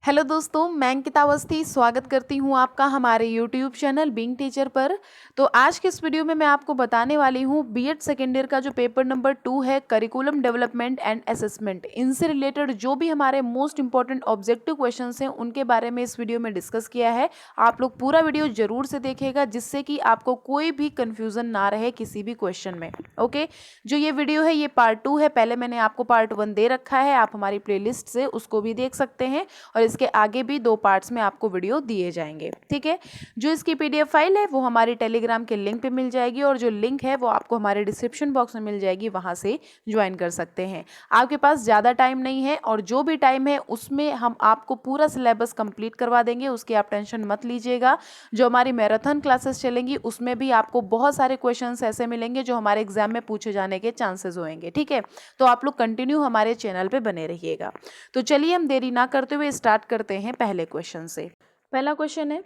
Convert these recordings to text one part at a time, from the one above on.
Hello दोस्तों, मैं अंकिता अवस्थी स्वागत करती हूँ आपका हमारे यूट्यूब चैनल बीइंग टीचर पर। तो आज के इस वीडियो में मैं आपको बताने वाली हूँ बीएड सेकेंड ईयर का जो पेपर नंबर 2 है, करिकुलम डेवलपमेंट एंड असेसमेंट, इनसे रिलेटेड जो भी हमारे मोस्ट इंपॉर्टेंट ऑब्जेक्टिव क्वेश्चंस हैं उनके बारे में इस वीडियो में डिस्कस किया है। आप लोग पूरा वीडियो जरूर से देखिएगा जिससे कि आपको कोई भी कन्फ्यूजन ना रहे किसी भी क्वेश्चन में। ओके, जो ये वीडियो है ये पार्ट 2 है। पहले मैंने आपको पार्ट 1 दे रखा है, आप हमारी प्लेलिस्ट से उसको भी देख सकते हैं और इसके आगे भी 2 पार्ट्स में आपको वीडियो दिए जाएंगे। ठीक है, जो इसकी पीडीएफ फाइल है वो हमारी टेलीग्राम के लिंक पे मिल जाएगी और जो लिंक है वो आपको हमारे डिस्क्रिप्शन बॉक्स में मिल जाएगी, वहां से ज्वाइन कर सकते हैं। आपके पास ज़्यादा टाइम नहीं है और जो भी टाइम है उसमें हम आपको पूरा सिलेबस कंप्लीट करवा देंगे, उसकी आप टेंशन मत लीजिएगा। जो हमारी मैराथन क्लासेस चलेंगी उसमें भी आपको बहुत सारे क्वेश्चंस ऐसे मिलेंगे जो हमारे एग्जाम में पूछे जाने के चांसेस होंगे। ठीक है, तो आप लोग कंटिन्यू हमारे चैनल पे बने रहिएगा। तो चलिए हम देरी ना करते हुए स्टार्ट करते हैं पहले क्वेश्चन से। पहला क्वेश्चन है,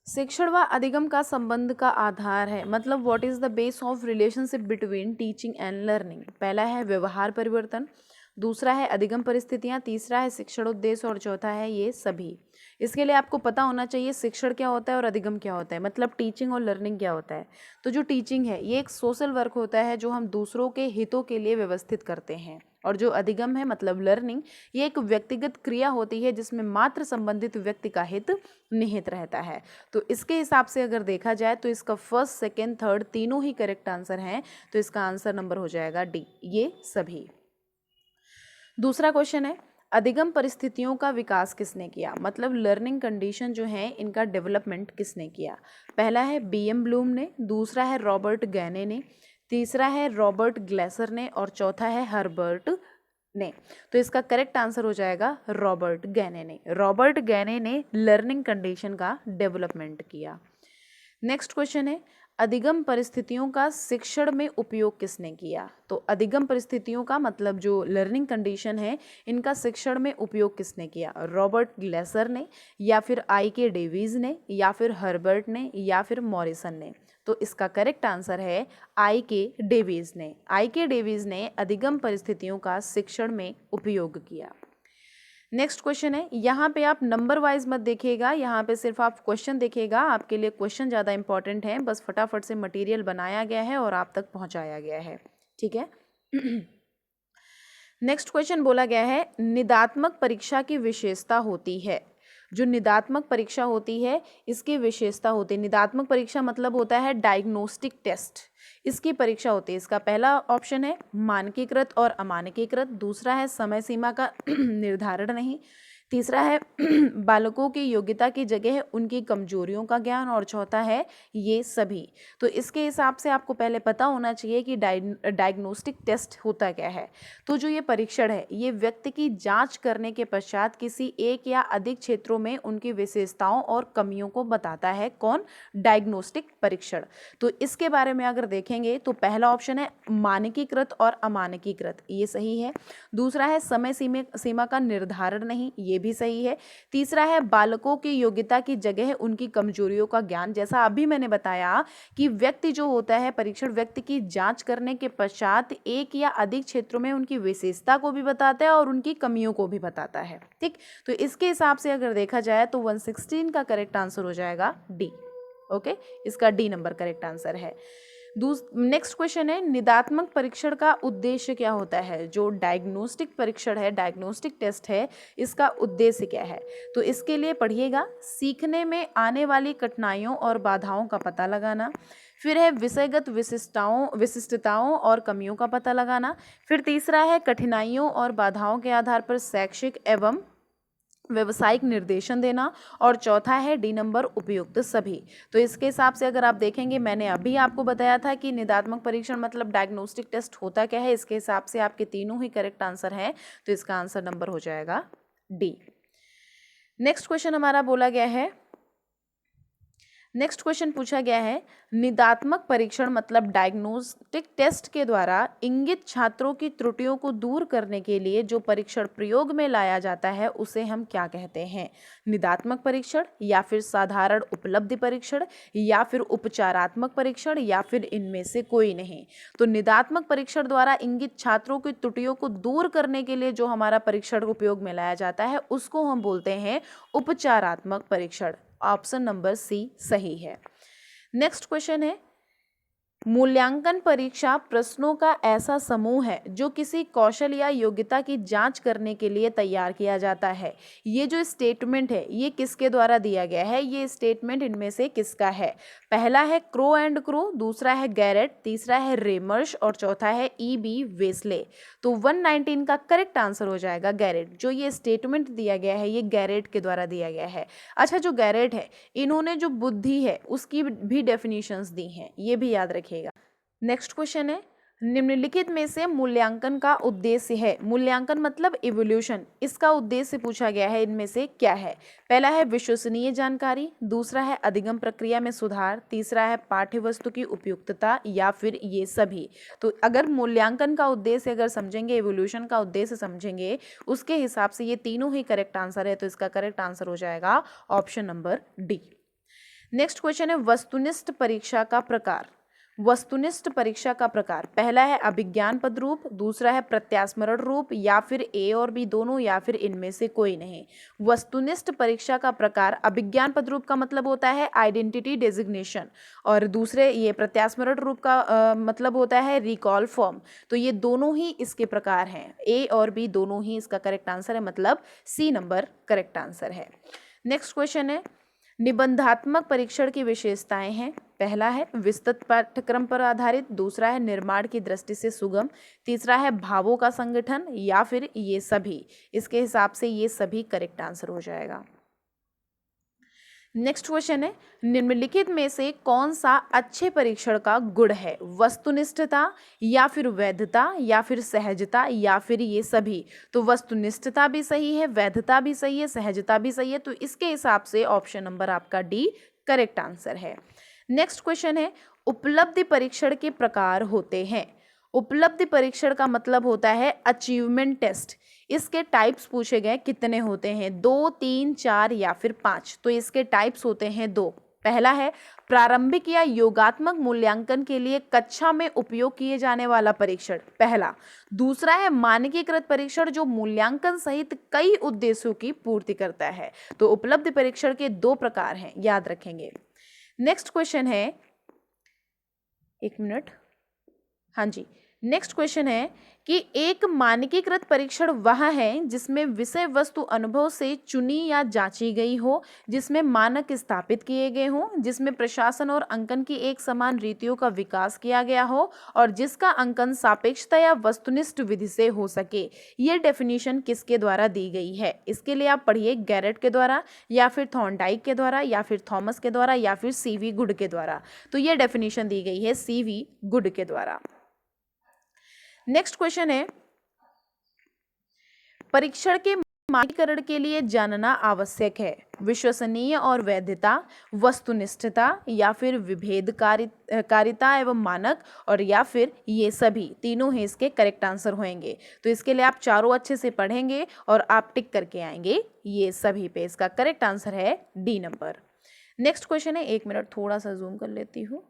शिक्षण व अधिगम का संबंध का आधार है, मतलब what is the base of relationship between teaching and learning. पहला है व्यवहार परिवर्तन, दूसरा है अधिगम परिस्थितियां, तीसरा है शिक्षण उद्देश्य और चौथा है ये सभी। इसके लिए आपको पता होना चाहिए शिक्षण क्या होता है और अधिगम क्या होता है, मतलब टीचिंग और लर्निंग क्या होता है। तो जो टीचिंग है ये एक सोशल वर्क होता है जो हम दूसरों के हितों के लिए व्यवस्थित करते हैं, और जो अधिगम है मतलब लर्निंग, ये एक व्यक्तिगत क्रिया होती है जिसमें मात्र संबंधित व्यक्ति का हित निहित रहता है। तो इसके हिसाब से अगर देखा जाए तो इसका फर्स्ट सेकेंड थर्ड तीनों ही करेक्ट आंसर हैं, तो इसका आंसर नंबर हो जाएगा डी, ये सभी। दूसरा क्वेश्चन है, अधिगम परिस्थितियों का विकास किसने किया, मतलब लर्निंग कंडीशन जो है इनका डेवलपमेंट किसने किया। पहला है बीएम ब्लूम ने, दूसरा है रॉबर्ट गैने ने, तीसरा है रॉबर्ट ग्लेसर ने और चौथा है हर्बर्ट ने। तो इसका करेक्ट आंसर हो जाएगा रॉबर्ट गैने ने। रॉबर्ट गैने ने लर्निंग कंडीशन का डेवलपमेंट किया। नेक्स्ट क्वेश्चन है, अधिगम परिस्थितियों का शिक्षण में उपयोग किसने किया। तो अधिगम परिस्थितियों का मतलब जो लर्निंग कंडीशन है इनका शिक्षण में उपयोग किसने किया, रॉबर्ट ग्लेसर ने या फिर आई.के. डेविस ने या फिर हर्बर्ट ने या फिर मॉरिसन ने। तो इसका करेक्ट आंसर है आई.के. डेविस ने। आई.के. डेविस ने अधिगम परिस्थितियों का शिक्षण में उपयोग किया। नेक्स्ट क्वेश्चन है, यहाँ पे आप नंबर वाइज मत देखिएगा, यहाँ पे सिर्फ आप क्वेश्चन देखिएगा। आपके लिए क्वेश्चन ज़्यादा इंपॉर्टेंट है, बस फटाफट से मटेरियल बनाया गया है और आप तक पहुँचाया गया है। ठीक है। नेक्स्ट क्वेश्चन बोला गया है, निदात्मक परीक्षा की विशेषता होती है। जो निदात्मक परीक्षा होती है इसकी विशेषता होती है, निदात्मक परीक्षा मतलब होता है डायग्नोस्टिक टेस्ट, इसकी परीक्षा होती है। इसका पहला ऑप्शन है मानकीकृत और अमानकीकृत, दूसरा है समय सीमा का निर्धारण नहीं, तीसरा है बालकों की योग्यता की जगह है उनकी कमजोरियों का ज्ञान और चौथा है ये सभी। तो इसके हिसाब से आपको पहले पता होना चाहिए कि डायग्नोस्टिक टेस्ट होता क्या है। तो जो ये परीक्षण है ये व्यक्ति की जांच करने के पश्चात किसी एक या अधिक क्षेत्रों में उनकी विशेषताओं और कमियों को बताता है। कौन? डायग्नोस्टिक परीक्षण। तो इसके बारे में अगर देखेंगे तो पहला ऑप्शन है मानकीकृत और अमानकीकृत, ये सही है। दूसरा है समय सीमा का निर्धारण नहीं, ये भी सही है। तीसरा है बालकों की योग्यता की जगह उनकी कमजोरियों का ज्ञान, जैसा अभी मैंने बताया कि व्यक्ति जो होता है परीक्षण व्यक्ति की जांच करने के पश्चात एक या अधिक क्षेत्रों में उनकी विशेषता को भी बताता है और उनकी कमियों को भी बताता है। ठीक, तो इसके हिसाब से अगर देखा जाए तो 116 का करेक्ट आंसर हो जाएगा डी। ओके, इसका डी नंबर करेक्ट आंसर है। नेक्स्ट क्वेश्चन है, निदात्मक परीक्षण का उद्देश्य क्या होता है। जो डायग्नोस्टिक परीक्षण है, डायग्नोस्टिक टेस्ट है, इसका उद्देश्य क्या है। तो इसके लिए पढ़िएगा, सीखने में आने वाली कठिनाइयों और बाधाओं का पता लगाना, फिर है विषयगत विशिष्टताओं और कमियों का पता लगाना, फिर तीसरा है कठिनाइयों और बाधाओं के आधार पर शैक्षिक एवं व्यवसायिक निर्देशन देना और चौथा है डी नंबर उपयुक्त सभी। तो इसके हिसाब से अगर आप देखेंगे, मैंने अभी आपको बताया था कि निदात्मक परीक्षण मतलब डायग्नोस्टिक टेस्ट होता क्या है, इसके हिसाब से आपके तीनों ही करेक्ट आंसर हैं, तो इसका आंसर नंबर हो जाएगा डी। नेक्स्ट क्वेश्चन हमारा बोला गया है, नेक्स्ट क्वेश्चन पूछा गया है, निदात्मक परीक्षण मतलब डायग्नोस्टिक टेस्ट के द्वारा इंगित छात्रों की त्रुटियों को दूर करने के लिए जो परीक्षण प्रयोग में लाया जाता है उसे हम क्या कहते हैं? निदात्मक परीक्षण, या फिर साधारण उपलब्धि परीक्षण, या फिर उपचारात्मक परीक्षण, या फिर इनमें से कोई नहीं। तो निदात्मक परीक्षण द्वारा इंगित छात्रों की त्रुटियों को दूर करने के लिए जो हमारा परीक्षण उपयोग में लाया जाता है उसको हम बोलते हैं उपचारात्मक परीक्षण। ऑप्शन नंबर सी सही है। नेक्स्ट क्वेश्चन है, मूल्यांकन परीक्षा प्रश्नों का ऐसा समूह है जो किसी कौशल या योग्यता की जांच करने के लिए तैयार किया जाता है। ये जो स्टेटमेंट है ये किसके द्वारा दिया गया है? ये स्टेटमेंट इनमें से किसका है? पहला है क्रो एंड क्रो, दूसरा है गैरेट, तीसरा है रेमर्श और चौथा है E.B. वेस्ले। तो 119 का करेक्ट आंसर हो जाएगा गैरेट। जो ये स्टेटमेंट दिया गया है ये गैरेट के द्वारा दिया गया है। अच्छा, जो गैरेट है इन्होंने जो बुद्धि है उसकी भी डेफिनेशंस दी हैं, ये भी याद रखिएगा। नेक्स्ट क्वेश्चन है, निम्नलिखित में से मूल्यांकन का उद्देश्य है। मूल्यांकन मतलब इवोल्यूशन, इसका उद्देश्य पूछा गया है, इनमें से क्या है? पहला है विश्वसनीय जानकारी, दूसरा है अधिगम प्रक्रिया में सुधार, तीसरा है पाठ्य वस्तु की उपयुक्तता, या फिर ये सभी। तो अगर मूल्यांकन का उद्देश्य अगर समझेंगे, इवोल्यूशन का उद्देश्य समझेंगे, उसके हिसाब से ये तीनों ही करेक्ट आंसर है। तो इसका करेक्ट आंसर हो जाएगा option number D. Next question है, वस्तुनिष्ठ परीक्षा का प्रकार। वस्तुनिष्ठ परीक्षा का प्रकार, पहला है अभिज्ञान पद रूप, दूसरा है प्रत्यास्मरण रूप, या फिर ए और बी दोनों, या फिर इनमें से कोई नहीं। वस्तुनिष्ठ परीक्षा का प्रकार अभिज्ञान पद रूप का मतलब होता है आइडेंटिटी डेजिग्नेशन, और दूसरे ये प्रत्यास्मरण रूप का मतलब होता है रिकॉल फॉर्म। तो ये दोनों ही इसके प्रकार हैं, ए और बी दोनों ही इसका करेक्ट आंसर है, मतलब सी नंबर करेक्ट आंसर है। नेक्स्ट क्वेश्चन है, निबंधात्मक परीक्षण की विशेषताएं हैं। पहला है विस्तृत पाठ्यक्रम पर आधारित, दूसरा है निर्माण की दृष्टि से सुगम, तीसरा है भावों का संगठन, या फिर ये सभी। इसके हिसाब से ये सभी करेक्ट आंसर हो जाएगा। नेक्स्ट क्वेश्चन है, निम्नलिखित में से कौन सा अच्छे परीक्षण का गुण है? वस्तुनिष्ठता, या फिर वैधता, या फिर सहजता, या फिर ये सभी। तो वस्तुनिष्ठता भी सही है, वैधता भी सही है, सहजता भी सही है। तो इसके हिसाब से ऑप्शन नंबर आपका डी करेक्ट आंसर है। नेक्स्ट क्वेश्चन है, उपलब्धि परीक्षण के प्रकार होते हैं। उपलब्धि परीक्षण का मतलब होता है अचीवमेंट टेस्ट। इसके टाइप्स पूछे गए, कितने होते हैं? 2, 3, 4 या फिर 5। तो इसके टाइप्स होते हैं 2। पहला है प्रारंभिक या योगात्मक मूल्यांकन के लिए कक्षा में उपयोग किए जाने वाला परीक्षण, पहला। दूसरा है मानकीकृत परीक्षण जो मूल्यांकन सहित कई उद्देश्यों की पूर्ति करता है। तो उपलब्धि परीक्षण के 2 प्रकार हैं, याद रखेंगे। नेक्स्ट क्वेश्चन है, एक मिनट, हाँ जी। नेक्स्ट क्वेश्चन है कि एक मानकीकृत परीक्षण वह है जिसमें विषय वस्तु अनुभव से चुनी या जांची गई हो, जिसमें मानक स्थापित किए गए हों, जिसमें प्रशासन और अंकन की एक समान रीतियों का विकास किया गया हो, और जिसका अंकन सापेक्षता या वस्तुनिष्ठ विधि से हो सके। ये डेफिनेशन किसके द्वारा दी गई है? इसके लिए आप पढ़िए गैरेट के द्वारा, या फिर थॉर्नडाइक के द्वारा, या फिर थॉमस के द्वारा, या फिर CV गुड के द्वारा। तो ये डेफिनेशन दी गई है CV गुड के द्वारा। नेक्स्ट क्वेश्चन है, परीक्षण के मानकीकरण के लिए जानना आवश्यक है विश्वसनीय और वैधता, वस्तुनिष्ठता, या फिर विभेदकारिता एवं मानक, और या फिर ये सभी। तीनों ही इसके करेक्ट आंसर होंगे। तो इसके लिए आप चारों अच्छे से पढ़ेंगे और आप टिक करके आएंगे ये सभी पे। इसका करेक्ट आंसर है डी नंबर। नेक्स्ट क्वेश्चन है, एक मिनट थोड़ा सा जूम कर लेती हूँ।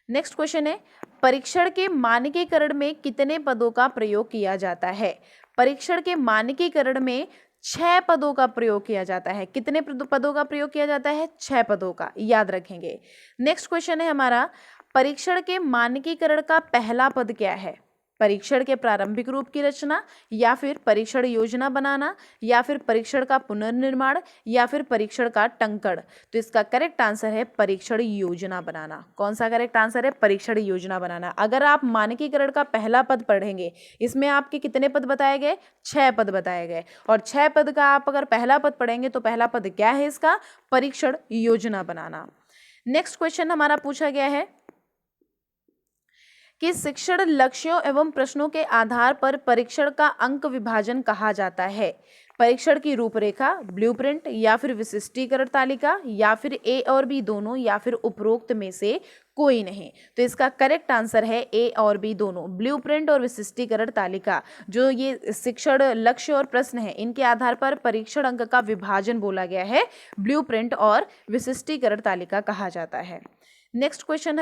नेक्स्ट क्वेश्चन है, परीक्षण के मानकीकरण में कितने पदों का प्रयोग किया जाता है? परीक्षण के मानकीकरण में 6 पदों का प्रयोग किया जाता है। कितने पदों का प्रयोग किया जाता है? 6 पदों का, याद रखेंगे। नेक्स्ट क्वेश्चन है हमारा, परीक्षण के मानकीकरण का पहला पद क्या है? परीक्षण के प्रारंभिक रूप की रचना, या फिर परीक्षण योजना बनाना, या फिर परीक्षण का पुनर्निर्माण, या फिर परीक्षण का टंकण। तो इसका करेक्ट आंसर है परीक्षण योजना बनाना। कौन सा करेक्ट आंसर है? परीक्षण योजना बनाना। अगर आप मानकीकरण का पहला पद पढ़ेंगे, इसमें आपके कितने पद बताए गए? 6 पद बताए गए। और 6 पद का आप अगर पहला पद पढ़ेंगे तो पहला पद क्या है इसका? परीक्षण योजना बनाना। नेक्स्ट क्वेश्चन हमारा पूछा गया है कि शिक्षण लक्ष्यों एवं प्रश्नों के आधार पर परीक्षण का अंक विभाजन कहा जाता है। परीक्षण की रूपरेखा, ब्लूप्रिंट या फिर विशिष्टीकरण तालिका, या फिर ए और बी दोनों, या फिर उपरोक्त में से कोई नहीं। तो इसका करेक्ट आंसर है ए और बी दोनों। ब्लूप्रिंट और विशिष्टीकरण तालिका, जो ये शिक्षण लक्ष्य और प्रश्न है, इनके आधार पर परीक्षण अंक का विभाजन बोला गया है, ब्लूप्रिंट और विशिष्टीकरण तालिका कहा जाता है। नेक्स्ट क्वेश्चन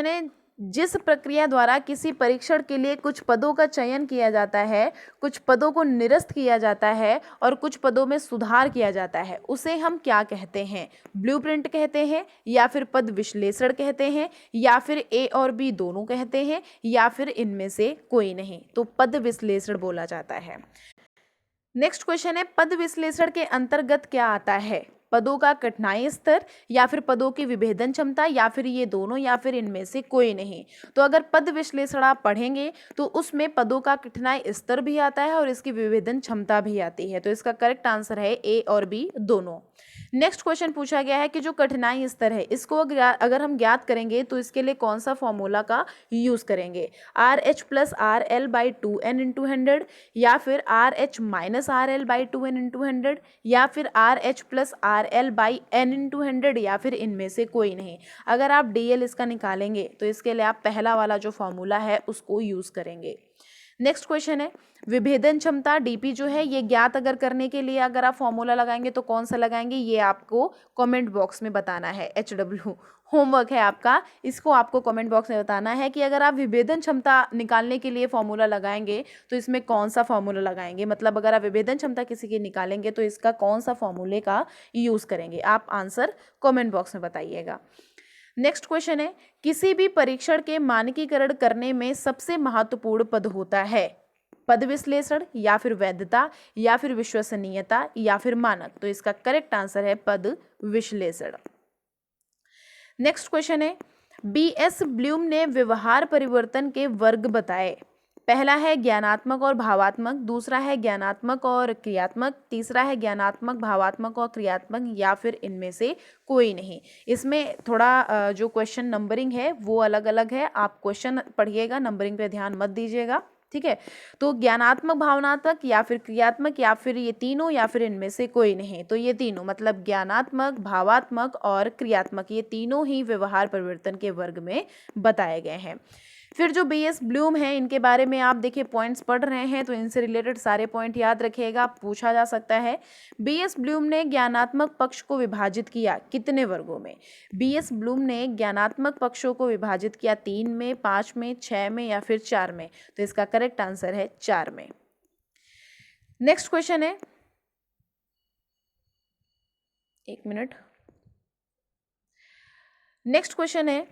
है जिस प्रक्रिया द्वारा किसी परीक्षण के लिए कुछ पदों का चयन किया जाता है, कुछ पदों को निरस्त किया जाता है और कुछ पदों में सुधार किया जाता है, उसे हम क्या कहते हैं? ब्लूप्रिंट कहते हैं, या फिर पद विश्लेषण कहते हैं, या फिर ए और बी दोनों कहते हैं, या फिर इनमें से कोई नहीं। तो पद विश्लेषण बोला जाता है। नेक्स्ट क्वेश्चन है, पद विश्लेषण के अंतर्गत क्या आता है? पदों का कठिनाई स्तर, या फिर पदों की विभेदन क्षमता, या फिर ये दोनों, या फिर इनमें से कोई नहीं। तो अगर पद विश्लेषण आप पढ़ेंगे तो उसमें पदों का कठिनाई स्तर भी आता है और इसकी विभेदन क्षमता भी आती है। तो इसका करेक्ट आंसर है ए और बी दोनों। नेक्स्ट क्वेश्चन पूछा गया है कि जो कठिनाई स्तर है, इसको अगर हम ज्ञात करेंगे तो इसके लिए कौन सा फॉर्मूला का यूज करेंगे? RH + RL/2n × 100, या फिर RH - RL/2n × 100, या फिर RH + RL/n × 100, या फिर इनमें से कोई नहीं। अगर आप DL इसका निकालेंगे तो इसके लिए आप पहला वाला जो फॉर्मूला है उसको यूज करेंगे। नेक्स्ट क्वेश्चन है, विभेदन क्षमता DP जो है, ये ज्ञात अगर करने के लिए अगर आप फॉर्मूला लगाएंगे तो कौन सा लगाएंगे, ये आपको कमेंट बॉक्स में बताना है। HW होमवर्क है आपका, इसको आपको कमेंट बॉक्स में बताना है कि अगर आप विभेदन क्षमता निकालने के लिए फॉर्मूला लगाएंगे तो इसमें कौन सा फॉर्मूला लगाएंगे। मतलब अगर आप विभेदन क्षमता किसी की निकालेंगे तो इसका कौन सा फॉर्मूले का यूज़ करेंगे। आप आंसर कमेंट बॉक्स में बताइएगा। नेक्स्ट क्वेश्चन है, किसी भी परीक्षण के मानकीकरण करने में सबसे महत्वपूर्ण पद होता है? पद विश्लेषण, या फिर वैधता, या फिर विश्वसनीयता, या फिर मानक। तो इसका करेक्ट आंसर है पद विश्लेषण। नेक्स्ट क्वेश्चन है, BS ब्लूम ने व्यवहार परिवर्तन के वर्ग बताए। पहला है ज्ञानात्मक और भावात्मक, दूसरा है ज्ञानात्मक और क्रियात्मक, तीसरा है ज्ञानात्मक, भावात्मक और क्रियात्मक, या फिर इनमें से कोई नहीं। इसमें थोड़ा जो क्वेश्चन नंबरिंग है वो अलग अलग है, आप क्वेश्चन पढ़िएगा, नंबरिंग पे ध्यान मत दीजिएगा, ठीक है। तो ज्ञानात्मक, भावनात्मक, या फिर क्रियात्मक, या फिर ये तीनों, या फिर इनमें से कोई नहीं। तो ये तीनों, मतलब ज्ञानात्मक, भावात्मक और क्रियात्मक, ये तीनों ही व्यवहार परिवर्तन के वर्ग में बताए गए हैं। फिर जो BS ब्लूम है, इनके बारे में आप देखिए पॉइंट्स पढ़ रहे हैं तो इनसे रिलेटेड सारे पॉइंट याद रखिएगा, पूछा जा सकता है। BS ब्लूम ने ज्ञानात्मक पक्ष को विभाजित किया कितने वर्गों में? BS ब्लूम ने ज्ञानात्मक पक्षों को विभाजित किया 3 में, 5 में, 6 में, या फिर 4 में। तो इसका करेक्ट आंसर है 4 में। नेक्स्ट क्वेश्चन है, एक मिनट। नेक्स्ट क्वेश्चन है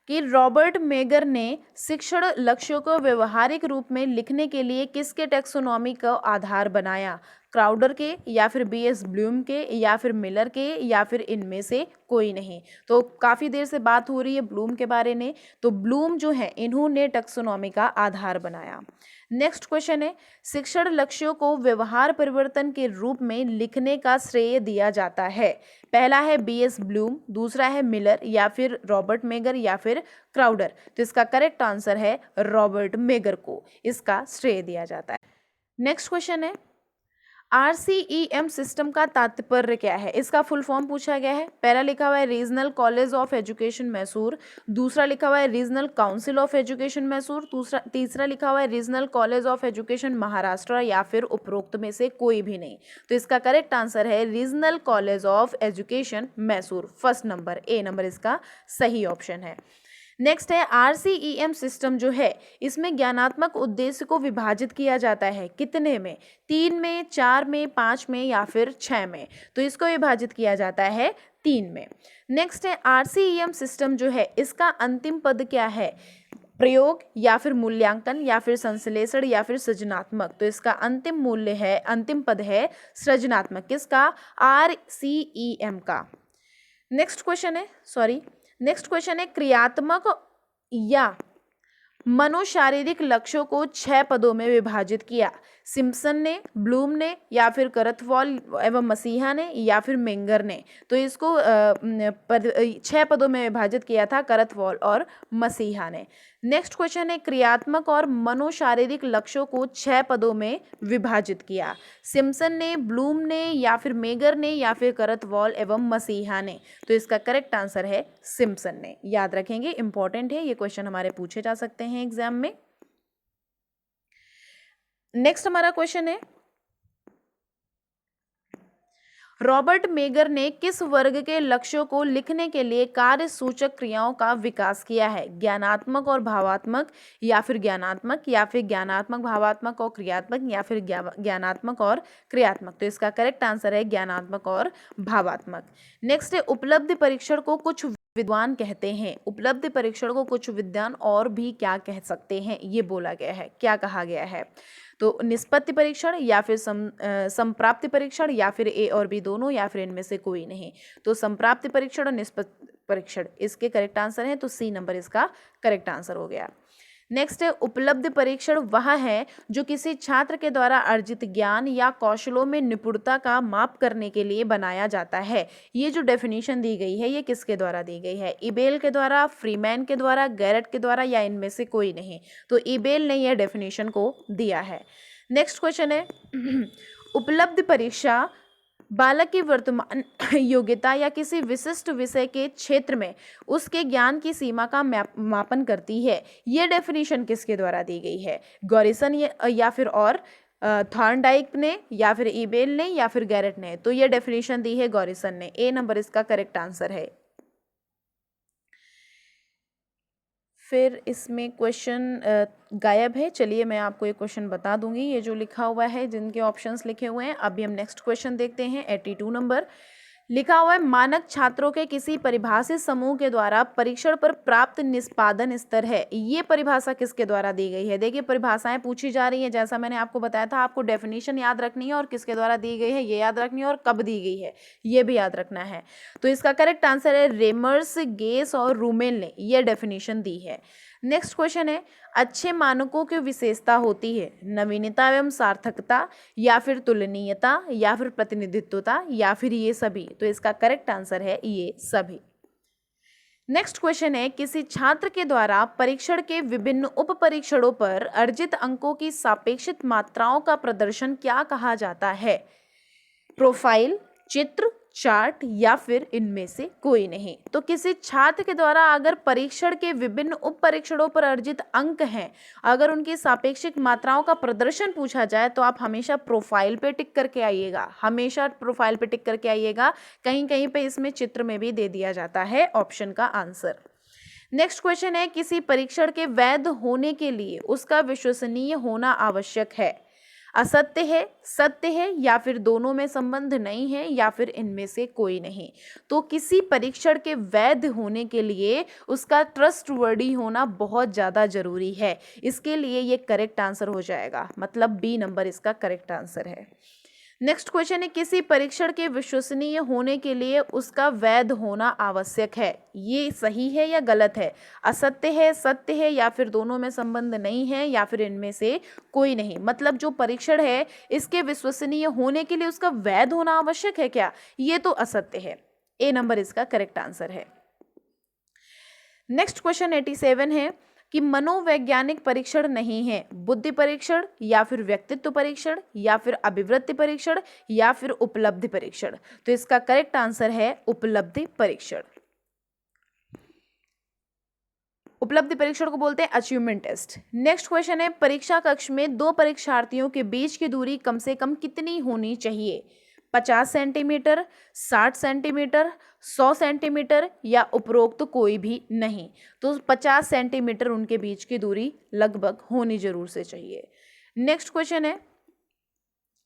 कि रॉबर्ट मेगर ने शिक्षण लक्ष्यों को व्यवहारिक रूप में लिखने के लिए किसके टैक्सोनॉमी का आधार बनाया? क्राउडर के, या फिर BS ब्लूम के, या फिर मिलर के, या फिर इनमें से कोई नहीं। तो काफ़ी देर से बात हो रही है ब्लूम के बारे में, तो ब्लूम जो है इन्होंने टैक्सोनॉमी का आधार बनाया। नेक्स्ट क्वेश्चन है, शिक्षण लक्ष्यों को व्यवहार परिवर्तन के रूप में लिखने का श्रेय दिया जाता है। पहला है BS ब्लूम, दूसरा है मिलर, या फिर रॉबर्ट मेगर, या फिर क्राउडर। तो इसका करेक्ट आंसर है रॉबर्ट मेगर को इसका श्रेय दिया जाता है। नेक्स्ट क्वेश्चन है, RCEM सिस्टम का तात्पर्य क्या है? इसका फुल फॉर्म पूछा गया है। पहला लिखा हुआ है regional college of education Mysore, दूसरा लिखा हुआ है regional council of education Mysore, तीसरा लिखा हुआ है regional college of education Maharashtra, या फिर उपरोक्त में से कोई भी नहीं। तो इसका करेक्ट आंसर है regional college of education Mysore. First number, A number इसका सही ऑप्शन है। नेक्स्ट है, RCEM सिस्टम जो है इसमें ज्ञानात्मक उद्देश्य को विभाजित किया जाता है कितने में? 3 में, 4 में, 5 में, या फिर 6 में। तो इसको विभाजित किया जाता है 3 में। नेक्स्ट है, RCEM सिस्टम जो है इसका अंतिम पद क्या है? प्रयोग, या फिर मूल्यांकन, या फिर संश्लेषण, या फिर सृजनात्मक। तो इसका अंतिम मूल्य है, अंतिम पद है सृजनात्मक। किसका? RCEM का। नेक्स्ट क्वेश्चन है क्रियात्मक या मनोशारीरिक लक्ष्यों को 6 पदों में विभाजित किया। सिम्पसन ने, ब्लूम ने, या फिर करथवॉल एवं मसीहा ने, या फिर मेंगर ने। तो इसको 6 पदों में विभाजित किया था करथवॉल और मसीहा ने। नेक्स्ट क्वेश्चन है, क्रियात्मक और मनोशारीरिक लक्ष्यों को 6 पदों में विभाजित किया। सिम्पसन ने, ब्लूम ने, या फिर मेगर ने, या फिर करतवॉल एवं मसीहा ने। तो इसका करेक्ट आंसर है सिम्पसन ने। याद रखेंगे, इंपॉर्टेंट है, ये क्वेश्चन हमारे पूछे जा सकते हैं एग्जाम में। नेक्स्ट हमारा क्वेश्चन है, रॉबर्ट मेगर ने किस वर्ग के लक्ष्यों को लिखने के लिए कार्य सूचक क्रियाओं का विकास किया है? ज्ञानात्मक और भावात्मक, या फिर ज्ञानात्मक, या फिर ज्ञानात्मक भावात्मक और क्रियात्मक, या फिर ज्ञानात्मक और क्रियात्मक। तो इसका करेक्ट आंसर है ज्ञानात्मक और भावात्मक। नेक्स्ट है, उपलब्धि परीक्षण को कुछ विद्वान कहते हैं। उपलब्धि परीक्षण को कुछ विद्वान और भी क्या कह सकते हैं, ये बोला गया है, क्या कहा गया है? तो निष्पत्ति परीक्षण, या फिर संप्राप्ति परीक्षण, या फिर ए और बी दोनों, या फिर इनमें से कोई नहीं। तो संप्राप्ति परीक्षण और निष्पत्ति परीक्षण इसके करेक्ट आंसर है, तो सी नंबर इसका करेक्ट आंसर हो गया। नेक्स्ट है, उपलब्धि परीक्षण वह है जो किसी छात्र के द्वारा अर्जित ज्ञान या कौशलों में निपुणता का माप करने के लिए बनाया जाता है। ये जो डेफिनेशन दी गई है, ये किसके द्वारा दी गई है? इबेल के द्वारा, फ्रीमैन के द्वारा, गैरेट के द्वारा, या इनमें से कोई नहीं। तो इबेल ने यह डेफिनेशन को दिया है। नेक्स्ट क्वेश्चन है, उपलब्धि परीक्षा बालक की वर्तमान योग्यता या किसी विशिष्ट विषय के क्षेत्र में उसके ज्ञान की सीमा का मापन करती है। ये डेफिनेशन किसके द्वारा दी गई है? गॉरिसन या फिर और थॉर्नडाइक ने, या फिर इबेल ने, या फिर गैरेट ने। तो ये डेफिनेशन दी है गॉरिसन ने। ए नंबर इसका करेक्ट आंसर है। फिर इसमें क्वेश्चन गायब है। चलिए मैं आपको एक क्वेश्चन बता दूंगी, ये जो लिखा हुआ है, जिनके ऑप्शंस लिखे हुए हैं। अभी हम नेक्स्ट क्वेश्चन देखते हैं। 82 नंबर लिखा हुआ है, मानक छात्रों के किसी परिभाषित समूह के द्वारा परीक्षण पर प्राप्त निष्पादन स्तर है। ये परिभाषा किसके द्वारा दी गई है? देखिए, परिभाषाएं पूछी जा रही हैं, जैसा मैंने आपको बताया था, आपको डेफिनेशन याद रखनी है और किसके द्वारा दी गई है ये याद रखनी है, और कब दी गई है ये भी याद रखना है। तो इसका करेक्ट आंसर है रेमर्स, गेस और रूमेल ने ये डेफिनेशन दी है। नेक्स्ट क्वेश्चन है, अच्छे मानकों की विशेषता होती है नवीनता एवं सार्थकता, या फिर तुलनीयता, या फिर प्रतिनिधित्वता, या फिर ये सभी। तो इसका करेक्ट आंसर है ये सभी। नेक्स्ट क्वेश्चन है, किसी छात्र के द्वारा परीक्षण के विभिन्न उप परीक्षणों पर अर्जित अंकों की सापेक्षित मात्राओं का प्रदर्शन क्या कहा जाता है? प्रोफाइल, चित्र, चार्ट, या फिर इनमें से कोई नहीं। तो किसी छात्र के द्वारा अगर परीक्षण के विभिन्न उप परीक्षणों पर अर्जित अंक हैं, अगर उनकी सापेक्षिक मात्राओं का प्रदर्शन पूछा जाए, तो आप हमेशा प्रोफाइल पे टिक करके आइएगा, हमेशा प्रोफाइल पे टिक करके आइएगा। कहीं कहीं पे इसमें चित्र में भी दे दिया जाता है ऑप्शन का आंसर। नेक्स्ट क्वेश्चन है, किसी परीक्षण के वैध होने के लिए उसका विश्वसनीय होना आवश्यक है। असत्य है, सत्य है, या फिर दोनों में संबंध नहीं है, या फिर इनमें से कोई नहीं। तो किसी परीक्षण के वैध होने के लिए उसका ट्रस्टवर्दी होना बहुत ज़्यादा जरूरी है। इसके लिए ये करेक्ट आंसर हो जाएगा, मतलब बी नंबर इसका करेक्ट आंसर है। नेक्स्ट क्वेश्चन है, किसी परीक्षण के विश्वसनीय होने के लिए उसका वैध होना आवश्यक है। ये सही है या गलत है? असत्य है, सत्य है, या फिर दोनों में संबंध नहीं है, या फिर इनमें से कोई नहीं। मतलब जो परीक्षण है इसके विश्वसनीय होने के लिए उसका वैध होना आवश्यक है क्या? ये तो असत्य है। ए नंबर इसका करेक्ट आंसर है। नेक्स्ट क्वेश्चन 87 है कि मनोवैज्ञानिक परीक्षण नहीं है बुद्धि परीक्षण, या फिर व्यक्तित्व परीक्षण, या फिर अभिवृत्ति परीक्षण, या फिर उपलब्धि परीक्षण। तो इसका करेक्ट आंसर है उपलब्धि परीक्षण। उपलब्धि परीक्षण को बोलते हैं अचीवमेंट टेस्ट। नेक्स्ट क्वेश्चन है, परीक्षा कक्ष में दो परीक्षार्थियों के बीच की दूरी कम से कम कितनी होनी चाहिए? 50 सेंटीमीटर, 60 सेंटीमीटर, 100 सेंटीमीटर, या उपरोक्त कोई भी नहीं। तो 50 सेंटीमीटर उनके बीच की दूरी लगभग होनी जरूर से चाहिए। नेक्स्ट क्वेश्चन है,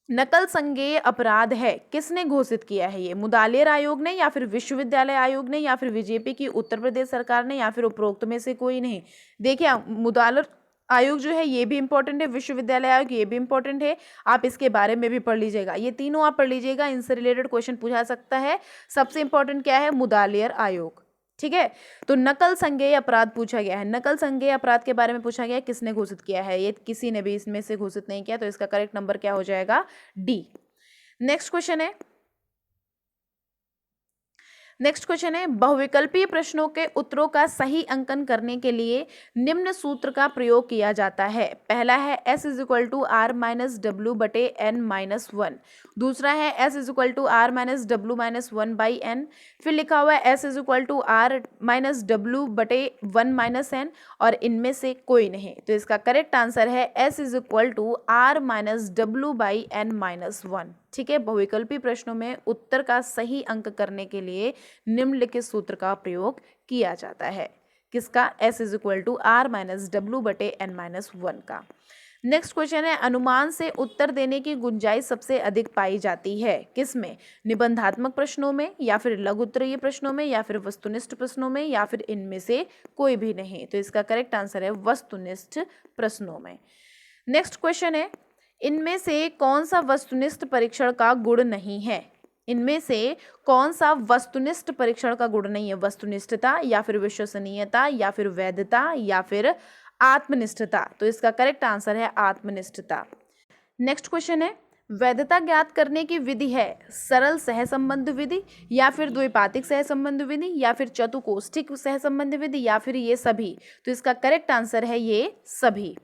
नकल संज्ञेय अपराध है किसने घोषित किया है? ये मुदालियर आयोग ने, या फिर विश्वविद्यालय आयोग ने, या फिर बीजेपी की उत्तर प्रदेश सरकार ने, या फिर उपरोक्त में से कोई नहीं। देखिए, मुदालियर आयोग जो है ये भी इंपॉर्टेंट है, विश्वविद्यालय आयोग ये भी इंपॉर्टेंट है, आप इसके बारे में भी पढ़ लीजिएगा। ये तीनों आप पढ़ लीजिएगा, इनसे रिलेटेड क्वेश्चन पूछा सकता है। सबसे इंपॉर्टेंट क्या है? मुदालियर आयोग। ठीक है, तो नकल संज्ञेय अपराध पूछा गया है। नकल संज्ञेय अपराध के बारे में पूछा गया है, किसने घोषित किया है? ये किसी ने भी इसमें से घोषित नहीं किया, तो इसका करेक्ट नंबर क्या हो जाएगा? डी। नेक्स्ट क्वेश्चन है, नेक्स्ट क्वेश्चन है, बहुविकल्पीय प्रश्नों के उत्तरों का सही अंकन करने के लिए निम्न सूत्र का प्रयोग किया जाता है। पहला है S is equal to R minus W बटे एन माइनस वन। दूसरा है S is equal to R minus W minus one by N. फिर लिखा हुआ है S is equal to R minus W बटे वन माइनस एन, और इनमें से कोई नहीं। तो इसका करेक्ट आंसर है S is equal to R minus W by N minus one. ठीक है, बहुविकल्पी प्रश्नों में उत्तर का सही अंक करने के लिए निम्नलिखित सूत्र का प्रयोग किया जाता है। किसका? S is equal to R minus W बटे एन माइनस वन का। नेक्स्ट क्वेश्चन है, अनुमान से उत्तर देने की गुंजाइश सबसे अधिक पाई जाती है किसमें? निबंधात्मक प्रश्नों में, या फिर लघु उत्तरीय प्रश्नों में, या फिर वस्तुनिष्ठ प्रश्नों में, या फिर इनमें से कोई भी नहीं। तो इसका करेक्ट आंसर है वस्तुनिष्ठ प्रश्नों में। नेक्स्ट क्वेश्चन है, इनमें से कौन सा वस्तुनिष्ठ परीक्षण का गुण नहीं है? इनमें से कौन सा वस्तुनिष्ठ परीक्षण का गुण नहीं है? वस्तुनिष्ठता, या फिर विश्वसनीयता, या फिर वैधता, या फिर आत्मनिष्ठता। तो इसका करेक्ट आंसर है आत्मनिष्ठता। नेक्स्ट क्वेश्चन है, वैधता ज्ञात करने की विधि है सरल सहसंबंध विधि, या फिर द्विपातिक सहसंबंध विधि, या फिर चतुकोष्ठिक सहसंबंध विधि, या फिर ये सभी। तो इसका करेक्ट आंसर है ये सभी।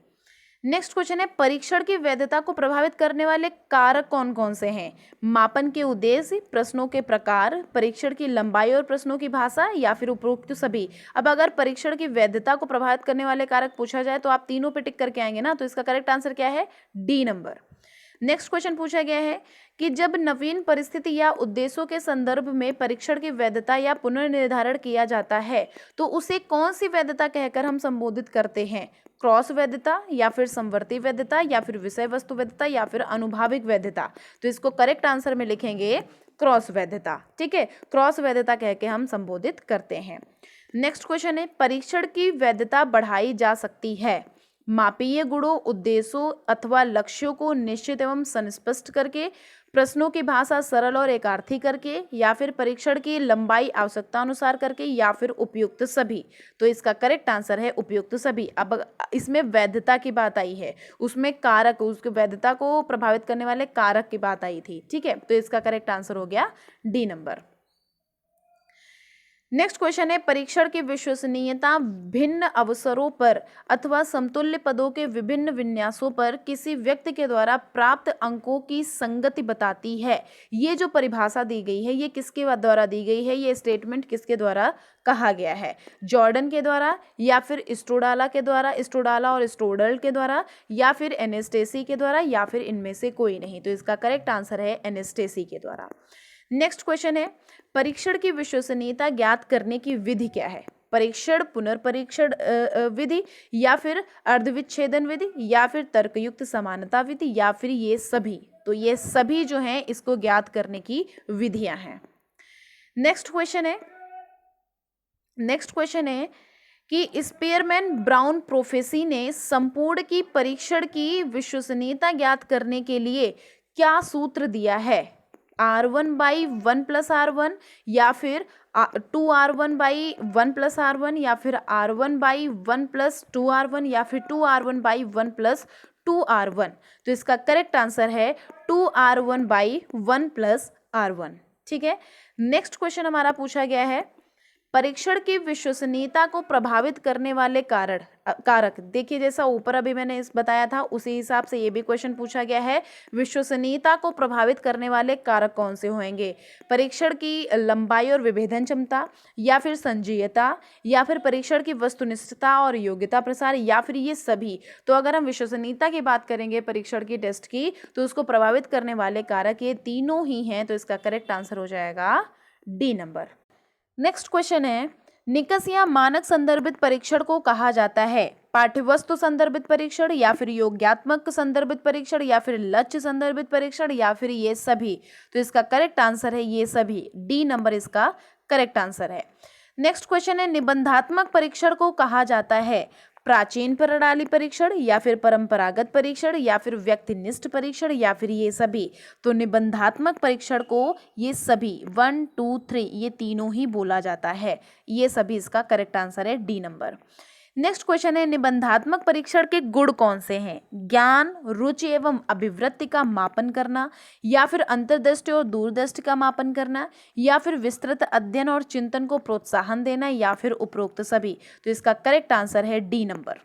नेक्स्ट क्वेश्चन है, परीक्षण की वैधता को प्रभावित करने वाले कारक कौन कौन से हैं? मापन के उद्देश्य, प्रश्नों के प्रकार, परीक्षण की लंबाई और प्रश्नों की भाषा, या फिर उपरोक्त सभी। अब अगर परीक्षण की वैधता को प्रभावित करने वाले कारक पूछा जाए तो आप तीनों पे टिक करके आएंगे ना। तो इसका करेक्ट आंसर क्या है? D number. नेक्स्ट क्वेश्चन पूछा गया है कि जब नवीन परिस्थिति या उद्देश्यों के संदर्भ में परीक्षण की वैधता या पुनर्निर्धारण किया जाता है तो उसे कौन सी वैधता कहकर हम संबोधित करते हैं? क्रॉस वैधता, या फिर समवर्ती वैधता, या फिर विषय वस्तु वैधता, या फिर अनुभाविक वैधता। तो इसको करेक्ट आंसर में लिखेंगे क्रॉस वैधता। ठीक है, क्रॉस वैधता कह के हम संबोधित करते हैं। नेक्स्ट क्वेश्चन है, परीक्षण की वैधता बढ़ाई जा सकती है मापीय गुणों, उद्देश्यों अथवा लक्ष्यों को निश्चित एवं संस्पष्ट करके, प्रश्नों की भाषा सरल और एकार्थी करके, या फिर परीक्षण की लंबाई आवश्यकता अनुसार करके, या फिर उपयुक्त सभी। तो इसका करेक्ट आंसर है उपयुक्त सभी। अब इसमें वैधता की बात आई है, उसमें कारक, उसके वैधता को प्रभावित करने वाले कारक की बात आई थी। ठीक है, तो इसका करेक्ट आंसर हो गया डी नंबर। नेक्स्ट क्वेश्चन है, परीक्षण की विश्वसनीयता भिन्न अवसरों पर अथवा समतुल्य पदों के विभिन्न विन्यासों पर किसी व्यक्ति के द्वारा प्राप्त अंकों की संगति बताती है। ये जो परिभाषा दी गई है ये किसके द्वारा दी गई है? ये स्टेटमेंट किसके द्वारा कहा गया है? जॉर्डन के द्वारा, या फिर स्टोडाला के द्वारा, स्टोडाला और स्टोडल के द्वारा, या फिर एनेस्टेसी के द्वारा, या फिर इनमें से कोई नहीं। तो इसका करेक्ट आंसर है एनेस्टेसी के द्वारा। नेक्स्ट क्वेश्चन है, परीक्षण की विश्वसनीयता ज्ञात करने की विधि क्या है? परीक्षण, पुनर्परीक्षण विधि, या फिर अर्धविच्छेदन विधि, या फिर तर्कयुक्त समानता विधि, या फिर ये सभी। तो ये सभी जो हैं इसको ज्ञात करने की विधियां हैं। नेक्स्ट क्वेश्चन है कि स्पीयरमैन ब्राउन प्रोफेसी ने संपूर्ण की परीक्षण की विश्वसनीयता ज्ञात करने के लिए क्या सूत्र दिया है? R1 by one plus R1, या फिर 2R1 by one plus R1, या फिर R1 by one plus 2R1, या फिर 2R1 by one plus 2R1। तो इसका करेक्ट आंसर है 2R1 by one plus R1। ठीक है, नेक्स्ट क्वेश्चन हमारा पूछा गया है, परीक्षण की विश्वसनीयता को प्रभावित करने वाले कारक। देखिए, जैसा ऊपर अभी मैंने बताया था उसी हिसाब से ये भी क्वेश्चन पूछा गया है, विश्वसनीयता को प्रभावित करने वाले कारक कौन से होंगे? परीक्षण की लंबाई और विभेदन क्षमता, या फिर संजीयता, या फिर परीक्षण की वस्तुनिष्ठता और योग्यता प्रसार, या फिर ये सभी। तो अगर हम विश्वसनीयता की बात करेंगे परीक्षण की टेस्ट की, तो उसको प्रभावित करने वाले कारक ये तीनों ही हैं। तो इसका करेक्ट आंसर हो जाएगा डी नंबर। नेक्स्ट क्वेश्चन है, निकष या मानक संदर्भित परीक्षण को कहा जाता है पाठ्यवस्तु संदर्भित परीक्षण, या फिर योग्यात्मक संदर्भित परीक्षण, या फिर लक्ष्य संदर्भित परीक्षण, या फिर ये सभी। तो इसका करेक्ट आंसर है ये सभी। डी नंबर इसका करेक्ट आंसर है। नेक्स्ट क्वेश्चन है, निबंधात्मक परीक्षण को कहा जाता है प्राचीन प्रणाली परीक्षण, या फिर परंपरागत परीक्षण, या फिर व्यक्तिनिष्ठ परीक्षण, या फिर ये सभी। तो निबंधात्मक परीक्षण को ये सभी 1, 2, 3 ये तीनों ही बोला जाता है। ये सभी इसका करेक्ट आंसर है डी नंबर। नेक्स्ट क्वेश्चन है, निबंधात्मक परीक्षण के गुण कौन से हैं? ज्ञान, रुचि एवं अभिवृत्ति का मापन करना, या फिर अंतर्दृष्टि और दूरदृष्टि का मापन करना, या फिर विस्तृत अध्ययन और चिंतन को प्रोत्साहन देना, या फिर उपरोक्त सभी। तो इसका करेक्ट आंसर है डी नंबर।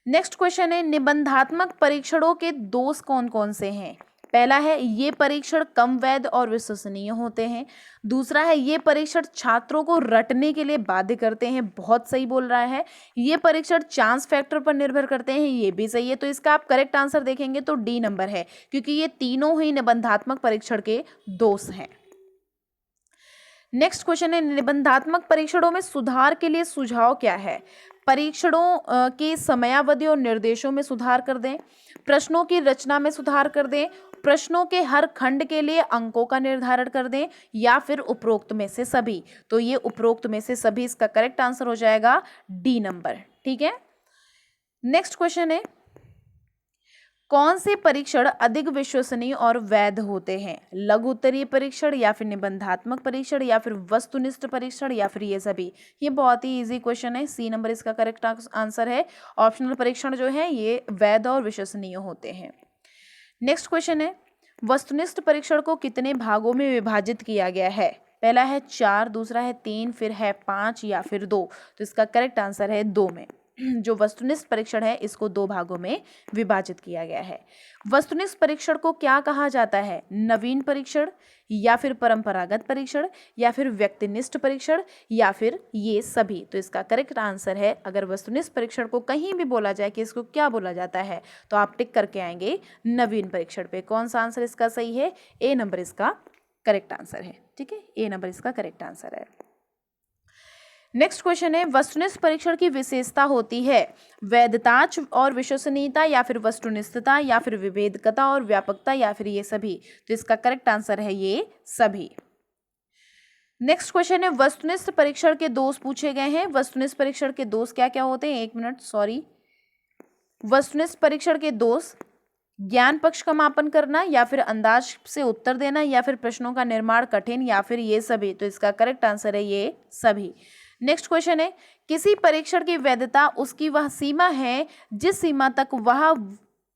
नेक्स्ट क्वेश्चन है, निबंधात्मक परीक्षणों के दोष कौन कौन से हैं? पहला है, ये परीक्षण कम वैध और विश्वसनीय होते हैं। दूसरा है, ये परीक्षण छात्रों को रटने के लिए बाध्य करते हैं। बहुत सही बोल रहा है। ये परीक्षण चांस फैक्टर पर निर्भर करते हैं। ये भी सही है। तो इसका आप करेक्ट आंसर देखेंगे तो डी नंबर है, क्योंकि ये तीनों ही निबंधात्मक परीक्षण के दोष हैं। नेक्स्ट क्वेश्चन है, निबंधात्मक परीक्षणों में सुधार के लिए सुझाव क्या है? परीक्षणों के समयावधि और निर्देशों में सुधार कर दें, प्रश्नों की रचना में सुधार कर दें, प्रश्नों के हर खंड के लिए अंकों का निर्धारण कर दें, या फिर उपरोक्त में से सभी। तो ये उपरोक्त में से सभी इसका करेक्ट आंसर हो जाएगा डी नंबर। ठीक है। नेक्स्ट क्वेश्चन है, कौन से परीक्षण अधिक विश्वसनीय और वैध होते हैं? लघु उत्तरीय परीक्षण, या फिर निबंधात्मक परीक्षण, या फिर वस्तुनिष्ठ परीक्षण, या फिर ये सभी? ये बहुत ही इजी क्वेश्चन है। सी नंबर इसका करेक्ट आंसर है। ऑप्शनल परीक्षण जो है ये वैध और विश्वसनीय होते हैं। नेक्स्ट क्वेश्चन है, वस्तुनिष्ठ परीक्षण को कितने भागों में विभाजित किया गया है? पहला है 4, दूसरा है 3, फिर है 5, या फिर 2। तो इसका करेक्ट आंसर है 2 में। जो वस्तुनिष्ठ परीक्षण है इसको 2 भागों में विभाजित किया गया है। वस्तुनिष्ठ परीक्षण को क्या कहा जाता है? नवीन परीक्षण, या फिर परंपरागत परीक्षण, या फिर व्यक्तिनिष्ठ परीक्षण, या फिर ये सभी? तो इसका करेक्ट आंसर है, अगर वस्तुनिष्ठ परीक्षण को कहीं भी बोला जाए कि इसको क्या बोला जाता है, तो आप टिक करके आएंगे नवीन परीक्षण पे। कौन सा आंसर इसका सही है? ए नंबर इसका करेक्ट आंसर है। ठीक है, ए नंबर इसका करेक्ट आंसर है। नेक्स्ट क्वेश्चन है, वस्तुनिष्ठ परीक्षण की विशेषता होती है वैधता और विश्वसनीयता, या फिर वस्तुनिष्ठता, या फिर विभेदकता और व्यापकता, या फिर ये सभी? तो इसका करेक्ट आंसर है ये सभी। नेक्स्ट क्वेश्चन है, वस्तुनिष्ठ परीक्षण के दोष पूछे गए हैं। वस्तुनिष्ठ परीक्षण के दोष क्या क्या होते हैं? एक मिनट, सॉरी। वस्तुनिष्ठ परीक्षण के दोष, ज्ञान पक्ष का मापन करना, या फिर अंदाज से उत्तर देना, या फिर प्रश्नों का निर्माण कठिन, या फिर ये सभी? तो इसका करेक्ट आंसर है ये सभी। नेक्स्ट क्वेश्चन है, किसी परीक्षण की वैधता उसकी वह सीमा है जिस सीमा तक वह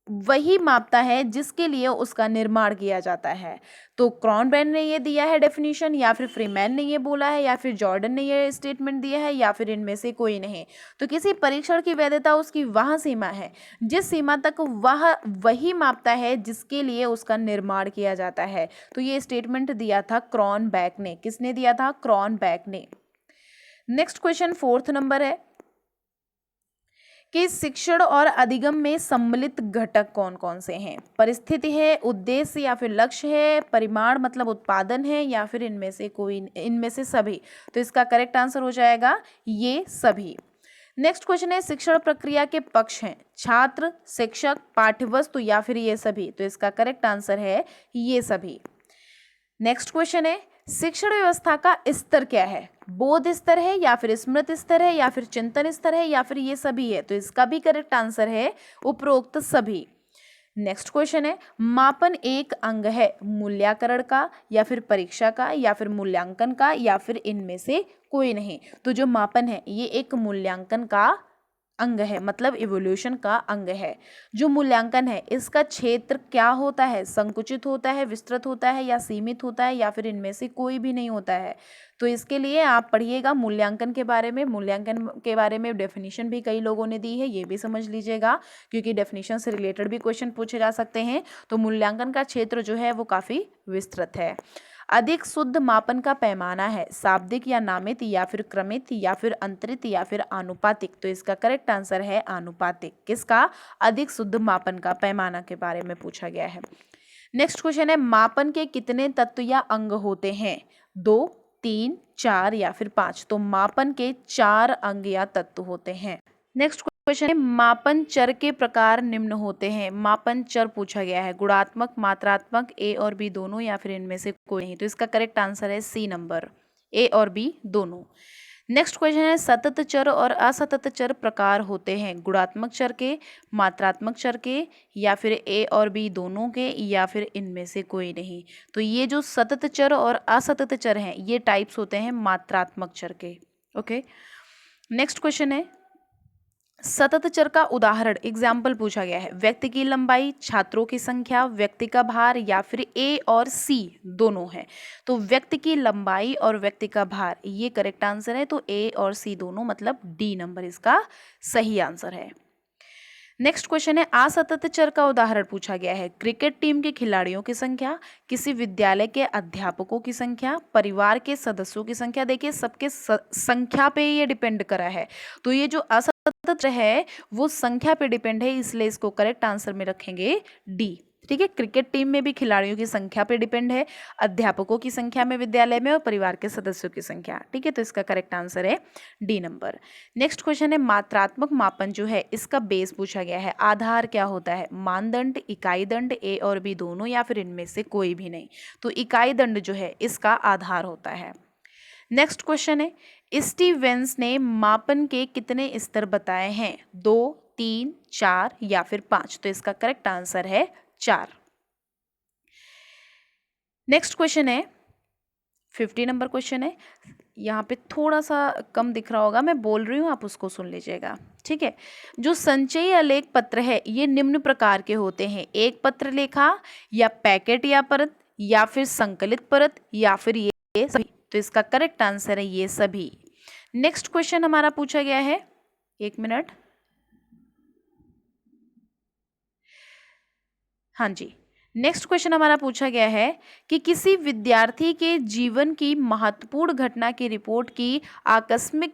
वही मापता है जिसके लिए उसका निर्माण किया जाता है। तो क्रॉनबेन ने ये दिया है डेफिनेशन, या फिर फ्रीमैन ने ये बोला है, या फिर जॉर्डन ने ये स्टेटमेंट दिया है, या फिर इनमें से कोई नहीं। तो किसी परीक्षण की वैधता उसकी वह सीमा है जिस सीमा तक वह वही मापता है जिसके लिए उसका निर्माण किया जाता है। तो ये स्टेटमेंट दिया था क्रॉनबेक ने। किसने दिया था? क्रॉनबेक ने। नेक्स्ट क्वेश्चन 4th नंबर है कि शिक्षण और अधिगम में सम्मिलित घटक कौन कौन से हैं? परिस्थिति है, उद्देश्य या फिर लक्ष्य है, परिमाण मतलब उत्पादन है, या फिर इनमें से सभी? तो इसका करेक्ट आंसर हो जाएगा ये सभी। नेक्स्ट क्वेश्चन है, शिक्षण प्रक्रिया के पक्ष हैं छात्र, शिक्षक, पाठ्यवस्तु, या फिर ये सभी? तो इसका करेक्ट आंसर है ये सभी। नेक्स्ट क्वेश्चन है, शिक्षण व्यवस्था का स्तर क्या है? बोध स्तर है, या फिर स्मृति स्तर है, या फिर चिंतन स्तर है, या फिर ये सभी है? तो इसका भी करेक्ट आंसर है उपरोक्त सभी। नेक्स्ट क्वेश्चन है, मापन एक अंग है मूल्यांकन का, या फिर परीक्षा का, या फिर मूल्यांकन का, या फिर इनमें से कोई नहीं? तो जो मापन है ये एक मूल्यांकन का अंग है, मतलब इवोल्यूशन का अंग है। जो मूल्यांकन है इसका क्षेत्र क्या होता है? संकुचित होता है, विस्तृत होता है, या सीमित होता है, या फिर इनमें से कोई भी नहीं होता है? तो इसके लिए आप पढ़िएगा मूल्यांकन के बारे में। मूल्यांकन के बारे में डेफिनेशन भी कई लोगों ने दी है, ये भी समझ लीजिएगा, क्योंकि डेफिनेशन से रिलेटेड भी क्वेश्चन पूछे जा सकते हैं। तो मूल्यांकन का क्षेत्र जो है वो काफ़ी विस्तृत है। अधिक शुद्ध मापन का पैमाना है शाब्दिक या नामित, या फिर क्रमित, या फिर अंतरित, या फिर आनुपातिक? तो इसका करेक्ट आंसर है आनुपातिक। किसका? अधिक शुद्ध मापन का पैमाना के बारे में पूछा गया है। नेक्स्ट क्वेश्चन है, मापन के कितने तत्व या अंग होते हैं? 2, 3, 4, या फिर 5? तो मापन के 4 अंग या तत्व होते हैं। नेक्स्ट क्वेश्चन है, मापन चर के प्रकार निम्न होते हैं। मापन चर पूछा गया है गुणात्मक, मात्रात्मक, ए और बी दोनों, या फिर इनमें से कोई नहीं? तो इसका करेक्ट आंसर है सी नंबर, ए और बी दोनों। नेक्स्ट क्वेश्चन है, सतत चर और असतत चर प्रकार होते हैं गुणात्मक चर के, मात्रात्मक चर के, या फिर ए और बी दोनों के, या फिर इनमें से कोई नहीं? तो ये जो सतत चर और असतत चर हैं ये टाइप्स होते हैं मात्रात्मक चर के। ओके। नेक्स्ट क्वेश्चन है, सतत चर का उदाहरण एग्जाम्पल पूछा गया है। व्यक्ति की लंबाई, छात्रों की संख्या, व्यक्ति का भार या फिर ए और सी दोनों है। तो व्यक्ति की लंबाई और व्यक्ति का भार ये करेक्ट आंसर है। तो ए और सी दोनों मतलब डी नंबर इसका सही आंसर है। नेक्स्ट क्वेश्चन है असतत चर का उदाहरण पूछा गया है। क्रिकेट टीम के खिलाड़ियों की संख्या, किसी विद्यालय के अध्यापकों की संख्या, परिवार के सदस्यों की संख्या। देखिए सबके संख्या पे ये डिपेंड करा है। तो ये जो असतत है वो संख्या पे डिपेंड है, इसलिए इसको करेक्ट आंसर में रखेंगे डी। ठीक है, क्रिकेट टीम में भी खिलाड़ियों की संख्या पे डिपेंड है, अध्यापकों की संख्या में विद्यालय में, और परिवार के सदस्यों की संख्या। ठीक है, तो इसका करेक्ट आंसर है डी नंबर। नेक्स्ट क्वेश्चन है मात्रात्मक मापन जो है इसका बेस पूछा गया है। आधार क्या होता है? मानदंड, इकाई दंड, ए और बी दोनों या फिर इनमें से कोई भी नहीं। तो इकाई दंड जो है इसका आधार होता है। नेक्स्ट क्वेश्चन है स्टीवेंस ने मापन के कितने स्तर बताए हैं? 2, 3, 4 या फिर 5। तो इसका करेक्ट आंसर है 4। नेक्स्ट क्वेश्चन है 50 नंबर क्वेश्चन है। यहाँ पे थोड़ा सा कम दिख रहा होगा, मैं बोल रही हूँ, आप उसको सुन लीजिएगा। ठीक है, जो संचयी आलेख पत्र है ये निम्न प्रकार के होते हैं। एक पत्र लेखा या पैकेट या परत या फिर संकलित परत या फिर ये सभी। तो इसका करेक्ट आंसर है ये सभी। नेक्स्ट क्वेश्चन हमारा पूछा गया है, एक मिनट, हाँ जी, नेक्स्ट क्वेश्चन हमारा पूछा गया है कि किसी विद्यार्थी के जीवन की महत्वपूर्ण घटना की रिपोर्ट ही आकस्मिक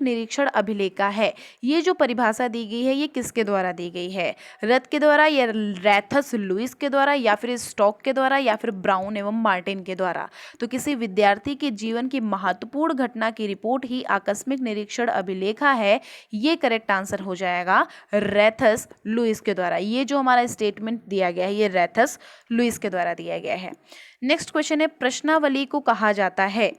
निरीक्षण अभिलेखा है। ये जो परिभाषा दी गई है ये किसके द्वारा दी गई है? रथ के द्वारा या रैथस लुइस के द्वारा या फिर स्टॉक के द्वारा या फिर ब्राउन एवं मार्टिन के द्वारा। तो किसी विद्यार्थी के जीवन की महत्वपूर्ण घटना की रिपोर्ट ही आकस्मिक निरीक्षण अभिलेखा है, ये करेक्ट आंसर हो जाएगा रैथस लुइस के द्वारा। ये जो हमारा स्टेटमेंट दिया गया है ये रैथस लुइस के द्वारा दिया गया है। नेक्स्ट क्वेश्चन है प्रश्नावली को कहा जाता है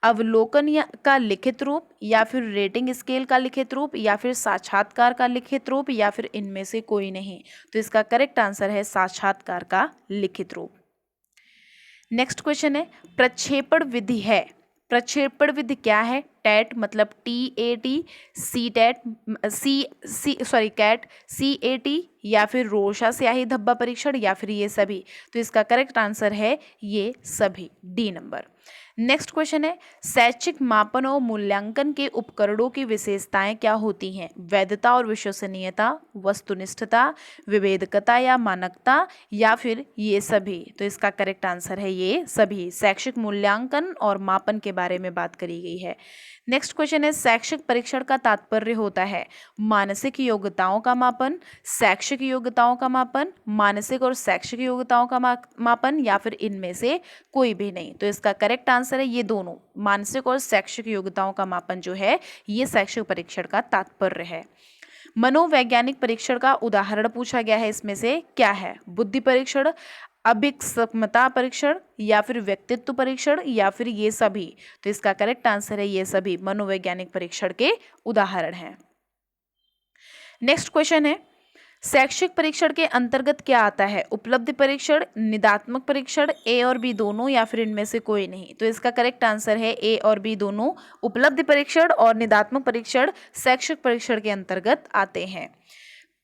अवलोकन का लिखित रूप या फिर रेटिंग स्केल का लिखित रूप या फिर साक्षात्कार का लिखित रूप या फिर इनमें से कोई नहीं। तो इसका करेक्ट आंसर है साक्षात्कार का लिखित रूप। नेक्स्ट क्वेश्चन है प्रक्षेपण विधि है। प्रक्षेपण विधि क्या है? टैट मतलब TAT, सी टैट कैट CAT या फिर रोशा स्याही धब्बा परीक्षण या फिर ये सभी। तो इसका करेक्ट आंसर है ये सभी, डी नंबर। नेक्स्ट क्वेश्चन है शैक्षिक मापन और मूल्यांकन के उपकरणों की विशेषताएं क्या होती हैं? वैधता और विश्वसनीयता, वस्तुनिष्ठता, विभेदकता या मानकता या फिर ये सभी। तो इसका करेक्ट आंसर है ये सभी। शैक्षिक मूल्यांकन और मापन के बारे में बात करी गई है। नेक्स्ट क्वेश्चन है शैक्षिक परीक्षण का तात्पर्य होता है मानसिक योग्यताओं का मापन, शैक्षिक योग्यताओं का मापन, मानसिक और शैक्षिक योग्यताओं का मापन या फिर इनमें से कोई भी नहीं। तो इसका करेक्ट आंसर है ये दोनों, मानसिक और शैक्षिक योग्यताओं का मापन जो है ये शैक्षिक परीक्षण का तात्पर्य है। मनोवैज्ञानिक परीक्षण का उदाहरण पूछा गया है, इसमें से क्या है? बुद्धि परीक्षण, अभिक्षमता परीक्षण या फिर व्यक्तित्व परीक्षण या फिर ये सभी। तो इसका करेक्ट आंसर है ये सभी मनोवैज्ञानिक परीक्षण के उदाहरण हैं। नेक्स्ट क्वेश्चन है शैक्षिक परीक्षण के अंतर्गत क्या आता है? उपलब्धि परीक्षण, निदात्मक परीक्षण, ए और बी दोनों या फिर इनमें से कोई नहीं। तो इसका करेक्ट आंसर है ए और बी दोनों। उपलब्धि परीक्षण और निदात्मक परीक्षण शैक्षिक परीक्षण के अंतर्गत आते हैं।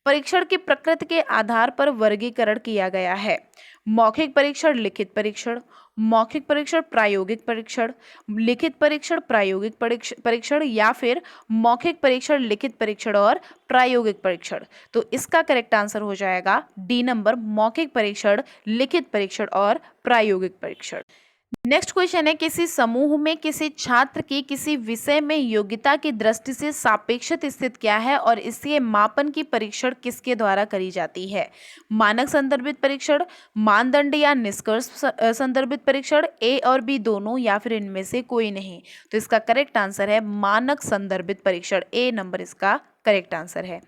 परीक्षण की प्रकृति के आधार पर वर्गीकरण किया गया है। मौखिक परीक्षण, लिखित परीक्षण, मौखिक परीक्षण, प्रायोगिक परीक्षण, लिखित परीक्षण, प्रायोगिक परीक्षण या फिर मौखिक परीक्षण, लिखित परीक्षण और प्रायोगिक परीक्षण। तो इसका करेक्ट आंसर हो जाएगा डी नंबर, मौखिक परीक्षण, लिखित परीक्षण और प्रायोगिक परीक्षण। नेक्स्ट क्वेश्चन है किसी समूह में किसी छात्र की किसी विषय में योग्यता की दृष्टि से सापेक्षित स्थिति क्या है और इसके मापन की परीक्षण किसके द्वारा करी जाती है? मानक संदर्भित परीक्षण, मानदंड या निष्कर्ष संदर्भित परीक्षण, ए और बी दोनों या फिर इनमें से कोई नहीं। तो इसका करेक्ट आंसर है मानक संदर्भित परीक्षण, ए नंबर इसका करेक्ट आंसर है।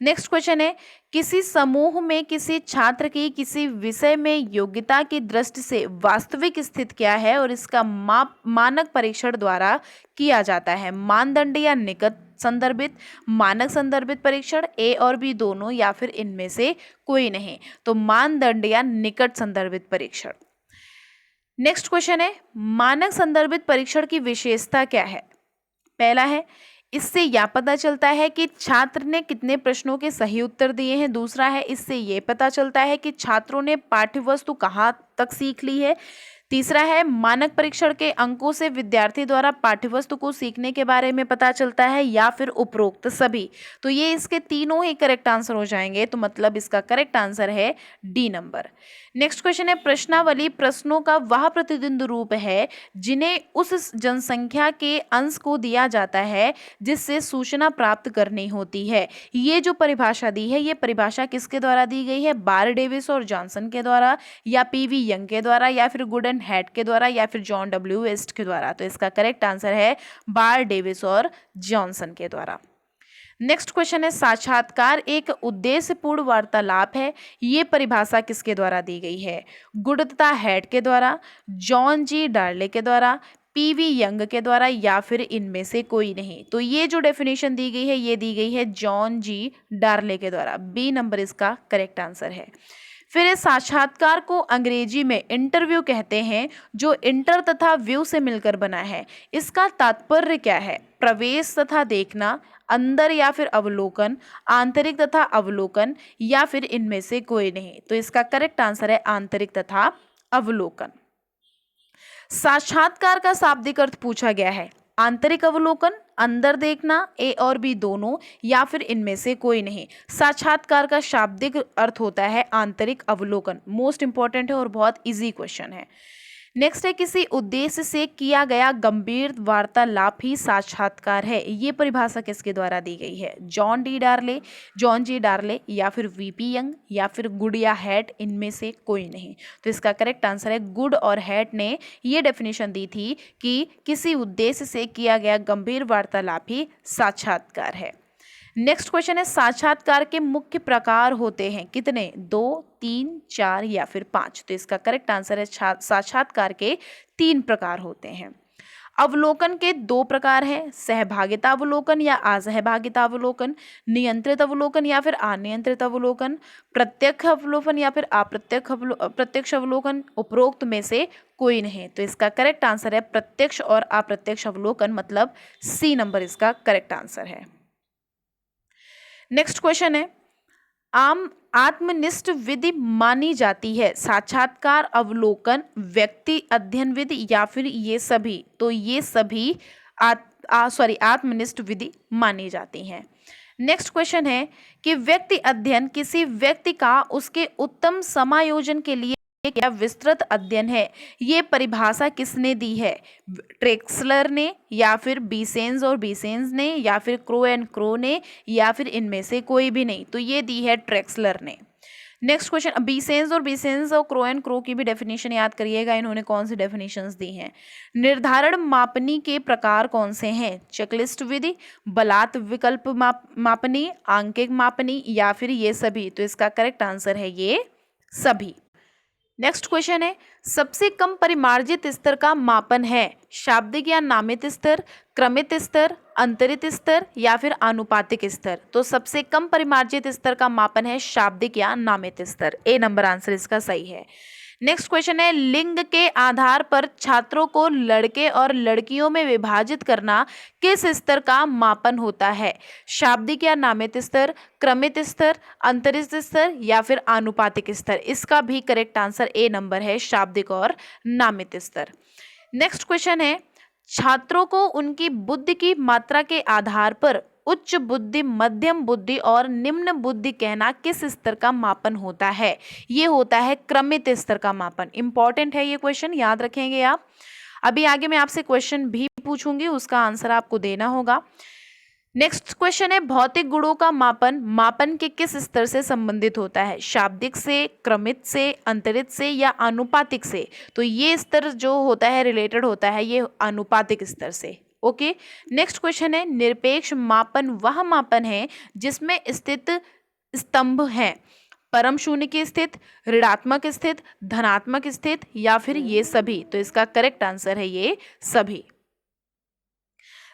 नेक्स्ट क्वेश्चन है किसी समूह में किसी छात्र की किसी विषय में योग्यता की दृष्टि से वास्तविक स्थिति क्या है और इसका मानक परीक्षण द्वारा किया जाता है? मानदंड या निकट संदर्भित, मानक संदर्भित परीक्षण, ए और बी दोनों या फिर इनमें से कोई नहीं। तो मानदंड या निकट संदर्भित परीक्षण। नेक्स्ट क्वेश्चन है मानक संदर्भित परीक्षण की विशेषता क्या है? पहला है इससे यह पता चलता है कि छात्र ने कितने प्रश्नों के सही उत्तर दिए हैं। दूसरा है, इससे ये पता चलता है कि छात्रों ने पाठ्यवस्तु कहाँ तक सीख ली है। तीसरा है, मानक परीक्षण के अंकों से विद्यार्थी द्वारा पाठ्यवस्तु को सीखने के बारे में पता चलता है, या फिर उपरोक्त सभी। तो ये इसके तीनों ही करेक्ट आंसर हो जाएंगे। तो मतलब इसका करेक्ट आंसर है डी नंबर। नेक्स्ट क्वेश्चन है, प्रश्नावली प्रश्नों का वह प्रतिद्वंद रूप है जिन्हें उस जनसंख्या के अंश को दिया जाता है जिससे सूचना प्राप्त करनी होती है। ये जो परिभाषा दी है, ये परिभाषा किसके द्वारा दी गई है? बार, डेविस और जॉनसन के द्वारा, या पीवी यंग के द्वारा, या फिर गुड एंड हैट के द्वारा, या फिर जॉन डब्ल्यू वेस्ट के द्वारा। तो इसका करेक्ट आंसर है बार, डेविस और जॉनसन के द्वारा। नेक्स्ट क्वेश्चन है, साक्षात्कार एक उद्देश्यपूर्ण वार्तालाप है। ये परिभाषा किसके द्वारा दी गई है? गुड तथा हैट के द्वारा, जॉन जी डार्ले के द्वारा, पीवी यंग के द्वारा, या फिर इनमें से कोई नहीं। तो ये जो डेफिनेशन दी गई है, ये दी गई है जॉन जी डार्ले के द्वारा। बी नंबर इसका करेक्ट आंसर है। फिर इस साक्षात्कार को अंग्रेजी में इंटरव्यू कहते हैं, जो इंटर तथा व्यू से मिलकर बना है। इसका तात्पर्य क्या है? प्रवेश तथा देखना, अंदर या फिर अवलोकन, आंतरिक तथा अवलोकन, या फिर इनमें से कोई नहीं। तो इसका करेक्ट आंसर है आंतरिक तथा अवलोकन। साक्षात्कार का शाब्दिक अर्थ पूछा गया है। आंतरिक अवलोकन, अंदर देखना, ए और बी दोनों, या फिर इनमें से कोई नहीं। साक्षात्कार का शाब्दिक अर्थ होता है आंतरिक अवलोकन। मोस्ट इंपॉर्टेंट है और बहुत इजी क्वेश्चन है। नेक्स्ट है, किसी उद्देश्य से किया गया गंभीर वार्तालाप ही साक्षात्कार है। ये परिभाषा किसके द्वारा दी गई है? जॉन जी डार्ले, या फिर वीपी यंग, या फिर गुड या हैट, इनमें से कोई नहीं। तो इसका करेक्ट आंसर है गुड और हैट ने ये डेफिनेशन दी थी कि किसी उद्देश्य से किया गया गंभीर वार्तालाप ही साक्षात्कार है। नेक्स्ट क्वेश्चन है, साक्षात्कार के मुख्य प्रकार होते हैं कितने? 2, 3, 4 या फिर 5। तो इसका करेक्ट आंसर है साक्षात्कार के 3 प्रकार होते हैं। अवलोकन के 2 प्रकार हैं, सहभागिता अवलोकन या असहभागिता अवलोकन, नियंत्रित अवलोकन या फिर अनियंत्रित अवलोकन, प्रत्यक्ष अवलोकन या फिर अप्रत्यक्ष अवलोकन, उपरोक्त में से कोई नहीं। तो इसका करेक्ट आंसर है प्रत्यक्ष और अप्रत्यक्ष अवलोकन, मतलब सी नंबर इसका करेक्ट आंसर है। नेक्स्ट क्वेश्चन है, आत्मनिष्ठ विधि मानी जाती है साक्षात्कार, अवलोकन, व्यक्ति अध्ययन विधि, या फिर ये सभी। तो ये सभी आत्मनिष्ठ विधि मानी जाती हैं। नेक्स्ट क्वेश्चन है कि व्यक्ति अध्ययन किसी व्यक्ति का उसके उत्तम समायोजन के लिए क्या विस्तृत अध्ययन है। ये परिभाषा किसने दी है? ट्रेक्सलर ने, या फिर बीसेंस और बीसेंस ने, या फिर क्रो एंड क्रो ने, या फिर इनमें से कोई भी नहीं। तो ये दी है ट्रेक्सलर ने। नेक्स्ट क्वेश्चन, बीसेंस और क्रो एंड क्रो की भी डेफिनेशन याद करिएगा, इन्होंने कौन सी डेफिनेशंस दी हैं। निर्धारण मापनी के प्रकार कौन से हैं? चेकलिस्ट विधि, बलात् विकल्प मापनी, आंकिक मापनी, या फिर ये सभी। तो इसका करेक्ट आंसर है ये सभी। नेक्स्ट क्वेश्चन है, सबसे कम परिमार्जित स्तर का मापन है शाब्दिक या नामित स्तर, क्रमित स्तर, अंतरित स्तर, या फिर आनुपातिक स्तर। तो सबसे कम परिमार्जित स्तर का मापन है शाब्दिक या नामित स्तर। ए नंबर आंसर इसका सही है। नेक्स्ट क्वेश्चन है, लिंग के आधार पर छात्रों को लड़के और लड़कियों में विभाजित करना किस स्तर का मापन होता है? शाब्दिक या नामित स्तर, क्रमित स्तर, अंतरित स्तर, या फिर आनुपातिक स्तर। इसका भी करेक्ट आंसर ए नंबर है, शाब्दिक और नामित स्तर। नेक्स्ट क्वेश्चन है, छात्रों को उनकी बुद्धि की मात्रा के आधार पर उच्च बुद्धि, मध्यम बुद्धि और निम्न बुद्धि कहना किस स्तर का मापन होता है? ये होता है क्रमित स्तर का मापन। इंपॉर्टेंट है ये क्वेश्चन, याद रखेंगे आप। अभी आगे मैं आपसे क्वेश्चन भी पूछूंगी, उसका आंसर आपको देना होगा। नेक्स्ट क्वेश्चन है, भौतिक गुणों का मापन के किस स्तर से संबंधित होता है? शाब्दिक से, क्रमित से, अंतरित से, या आनुपातिक से? तो ये स्तर जो होता है रिलेटेड होता है ये आनुपातिक स्तर से। ओके। नेक्स्ट क्वेश्चन है, निरपेक्ष मापन वह मापन है जिसमें स्थित स्तंभ हैं, परम शून्य की स्थित, ऋणात्मक स्थित, धनात्मक स्थित, या फिर ये सभी। तो इसका करेक्ट आंसर है ये सभी।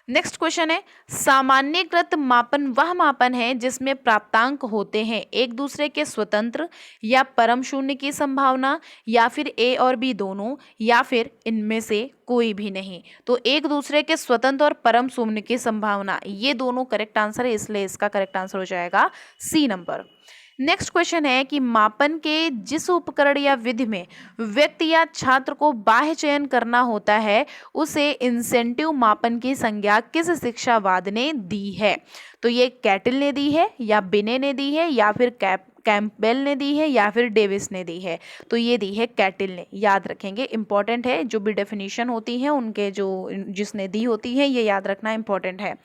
नेक्स्ट क्वेश्चन है, सामान्यीकृत मापन वह मापन है जिसमें प्राप्तांक होते हैं एक दूसरे के स्वतंत्र या परम शून्य की संभावना, या फिर ए और बी दोनों, या फिर इनमें से कोई भी नहीं। तो एक दूसरे के स्वतंत्र और परम शून्य की संभावना, ये दोनों करेक्ट आंसर है, इसलिए इसका करेक्ट आंसर हो जाएगा सी नंबर। नेक्स्ट क्वेश्चन है कि मापन के जिस उपकरण या विधि में व्यक्ति या छात्र को बाह्य चयन करना होता है उसे इंसेंटिव मापन की संज्ञा किस शिक्षावाद ने दी है। तो ये कैटल ने दी है, या बिने ने दी है, या फिर कैम्पबेल ने दी है, या फिर डेविस ने दी है। तो ये दी है कैटल ने, याद रखेंगे, इंपॉर्टेंट है। जो भी डेफिनेशन होती है उनके जो जिसने दी होती है ये याद रखना इंपॉर्टेंट है।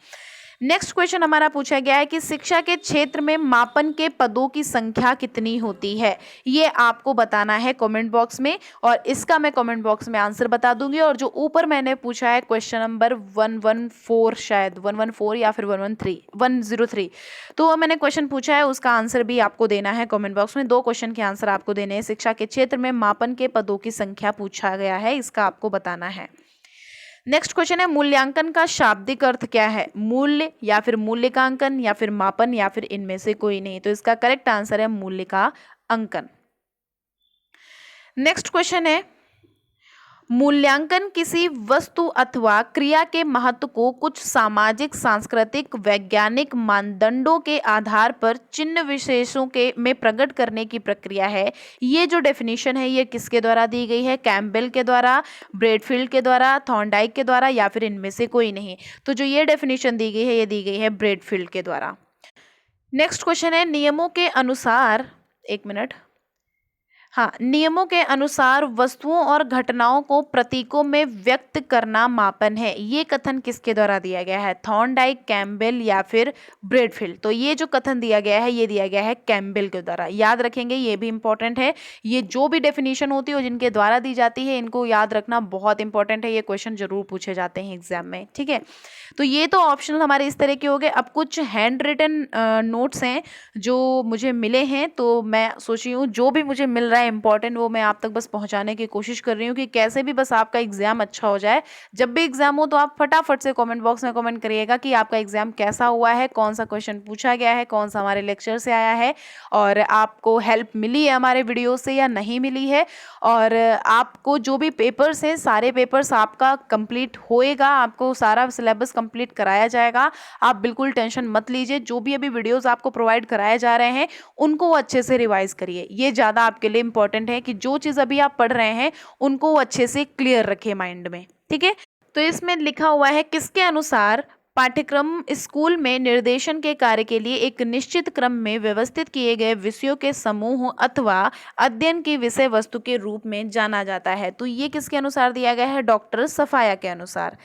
नेक्स्ट क्वेश्चन हमारा पूछा गया है कि शिक्षा के क्षेत्र में मापन के पदों की संख्या कितनी होती है। ये आपको बताना है कमेंट बॉक्स में, और इसका मैं कमेंट बॉक्स में आंसर बता दूंगी। और जो ऊपर मैंने पूछा है क्वेश्चन नंबर 114, शायद 114 या फिर 103, तो वो मैंने क्वेश्चन पूछा है, उसका आंसर भी आपको देना है कमेंट बॉक्स में। 2 क्वेश्चन के आंसर आपको देने हैं। शिक्षा के क्षेत्र में मापन के पदों की संख्या पूछा गया है, इसका आपको बताना है। नेक्स्ट क्वेश्चन है, मूल्यांकन का शाब्दिक अर्थ क्या है। मूल्य, या फिर मूल्य का अंकन, या फिर मापन, या फिर इनमें से कोई नहीं। तो इसका करेक्ट आंसर है मूल्य का अंकन। नेक्स्ट क्वेश्चन है, मूल्यांकन किसी वस्तु अथवा क्रिया के महत्व को कुछ सामाजिक, सांस्कृतिक, वैज्ञानिक मानदंडों के आधार पर चिन्ह विशेषों के में प्रकट करने की प्रक्रिया है। ये जो डेफिनेशन है ये किसके द्वारा दी गई है। कैम्पबेल के द्वारा, ब्रैडफील्ड के द्वारा, थॉर्नडाइक के द्वारा, या फिर इनमें से कोई नहीं। तो जो ये डेफिनेशन दी गई है ये दी गई है ब्रैडफील्ड के द्वारा। नेक्स्ट क्वेश्चन है, नियमों के अनुसार, एक मिनट, हाँ, नियमों के अनुसार वस्तुओं और घटनाओं को प्रतीकों में व्यक्त करना मापन है। ये कथन किसके द्वारा दिया गया है। थॉर्नडाइक, कैम्पबेल, या फिर ब्रैडफील्ड। तो ये जो कथन दिया गया है ये दिया गया है कैम्पबेल के द्वारा, याद रखेंगे, ये भी इंपॉर्टेंट है। ये जो भी डेफिनेशन होती है और जिनके द्वारा दी जाती है इनको याद रखना बहुत इंपॉर्टेंट है। ये क्वेश्चन जरूर पूछे जाते हैं एग्जाम में, ठीक है। तो ये तो ऑप्शनल हमारे इस तरह के हो गए। अब कुछ हैंड रिटन नोट्स हैं जो मुझे मिले हैं, तो मैं सोच रही हूँ जो भी मुझे मिल रहा है इंपॉर्टेंट वो मैं आप तक बस पहुंचाने की कोशिश कर रही हूँ कि कैसे भी बस आपका एग्जाम अच्छा हो जाए। जब भी एग्जाम हो तो आप फटाफट से कमेंट बॉक्स में कमेंट करिएगा कि आपका एग्जाम कैसा हुआ है, कौन सा क्वेश्चन पूछा गया है, कौन सा हमारे लेक्चर से आया है, और आपको हेल्प मिली है हमारे वीडियो से या नहीं मिली है। और आपको जो भी पेपर्स हैं सारे पेपर्स आपका कंप्लीट होएगा, आपको सारा सिलेबस कंप्लीट कराया जाएगा। आप बिल्कुल टेंशन मत लीजिए। जो भी अभी वीडियोस आपको प्रोवाइड कराए जा रहे हैं उनको अच्छे से रिवाइज करिए। ये ज़्यादा आपके लिए इंपॉर्टेंट है कि जो चीज़ अभी आप पढ़ रहे हैं उनको अच्छे से क्लियर रखिए माइंड में, ठीक है। तो इसमें लिखा हुआ है, किसके अनुसार पाठ्यक्रम स्कूल में निर्देशन के कार्य के लिए एक निश्चित क्रम में व्यवस्थित किए गए विषयों के समूह अथवा अध्ययन की विषय वस्तु के रूप में जाना जाता है। तो ये किसके अनुसार दिया गया है, डॉक्टर सफाया के अनुसार।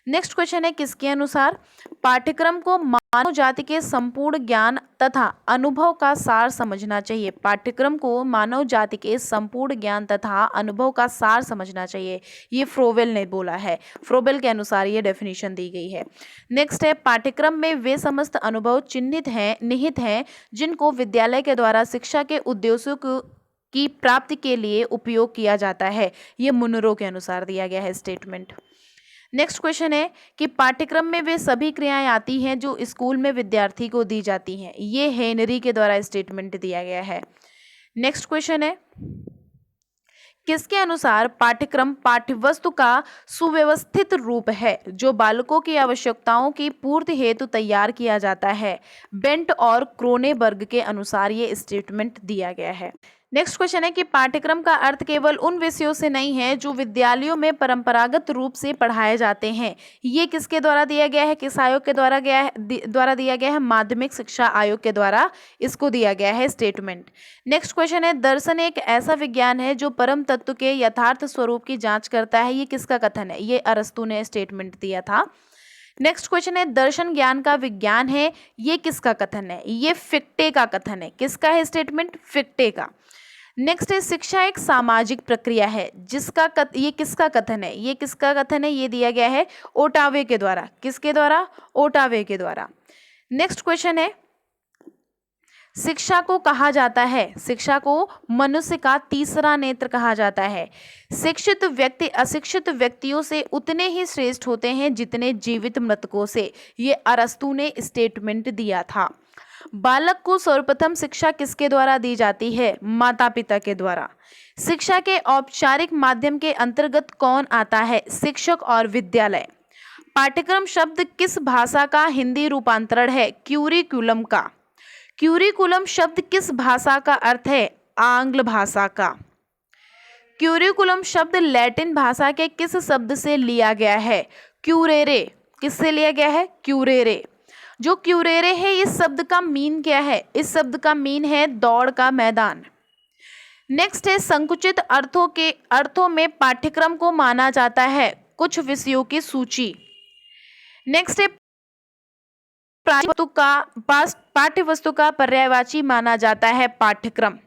नेक्स्ट क्वेश्चन है, किसके अनुसार पाठ्यक्रम को मानव जाति के संपूर्ण ज्ञान तथा अनुभव का सार समझना चाहिए। पाठ्यक्रम को मानव जाति के संपूर्ण ज्ञान तथा अनुभव का सार समझना चाहिए, ये फ्रोवेल ने बोला है। फ्रोवेल के अनुसार ये डेफिनेशन दी गई है। नेक्स्ट है, पाठ्यक्रम में वे समस्त अनुभव निहित हैं जिनको विद्यालय के द्वारा शिक्षा के उद्देश्यों की प्राप्ति के लिए उपयोग किया जाता है। ये मुनरो के अनुसार दिया गया है स्टेटमेंट। नेक्स्ट क्वेश्चन है कि पाठ्यक्रम में वे सभी क्रियाएं आती हैं जो स्कूल में विद्यार्थी को दी जाती हैं। ये हेनरी के द्वारा स्टेटमेंट दिया गया है। नेक्स्ट क्वेश्चन है, किसके अनुसार पाठ्यक्रम पाठ्यवस्तु का सुव्यवस्थित रूप है जो बालकों की आवश्यकताओं की पूर्ति हेतु तैयार किया जाता है। बेंट और क्रोनेबर्ग के अनुसार ये स्टेटमेंट दिया गया है। नेक्स्ट क्वेश्चन है कि पाठ्यक्रम का अर्थ केवल उन विषयों से नहीं है जो विद्यालयों में परंपरागत रूप से पढ़ाए जाते हैं। ये किसके द्वारा दिया गया है, किस आयोग के द्वारा दिया गया है, माध्यमिक शिक्षा आयोग के द्वारा इसको दिया गया है स्टेटमेंट। नेक्स्ट क्वेश्चन है, दर्शन एक ऐसा विज्ञान है जो परम तत्व के यथार्थ स्वरूप की जांच करता है। ये किसका कथन है, ये अरस्तु ने स्टेटमेंट दिया था। नेक्स्ट क्वेश्चन है, दर्शन ज्ञान का विज्ञान है। ये किसका कथन है, ये फिक्टे का कथन है। किसका है स्टेटमेंट, फिक्टे का। नेक्स्ट है, शिक्षा एक सामाजिक प्रक्रिया है ये किसका कथन है, ये किसका कथन है, ये दिया गया है ओटावे के द्वारा। किसके द्वारा, ओटावे के द्वारा। नेक्स्ट क्वेश्चन है, शिक्षा को कहा जाता है, शिक्षा को मनुष्य का तीसरा नेत्र कहा जाता है। शिक्षित व्यक्ति अशिक्षित व्यक्तियों से उतने ही श्रेष्ठ होते हैं जितने जीवित मृतकों से। ये अरस्तू ने स्टेटमेंट दिया था। बालक को सर्वप्रथम शिक्षा किसके द्वारा दी जाती है? माता पिता के द्वारा। शिक्षा के औपचारिक माध्यम के अंतर्गत कौन आता है? शिक्षक और विद्यालय। पाठ्यक्रम शब्द किस भाषा का हिंदी रूपांतरण है? क्यूरिकुलम का। क्यूरिकुलम शब्द किस भाषा का अर्थ है? आंग्ल भाषा का। क्यूरिकुलम शब्द लैटिन भाषा के किस शब्द से लिया गया है? क्यूरेरे। किससे लिया गया है? क्यूरेरे। जो क्यूरेरे है इस शब्द का मीन क्या है? इस शब्द का मीन है दौड़ का मैदान। नेक्स्ट है संकुचित अर्थों में पाठ्यक्रम को माना जाता है कुछ विषयों की सूची। नेक्स्ट है पाठ्य वस्तु का पर्यायवाची माना जाता है पाठ्यक्रम।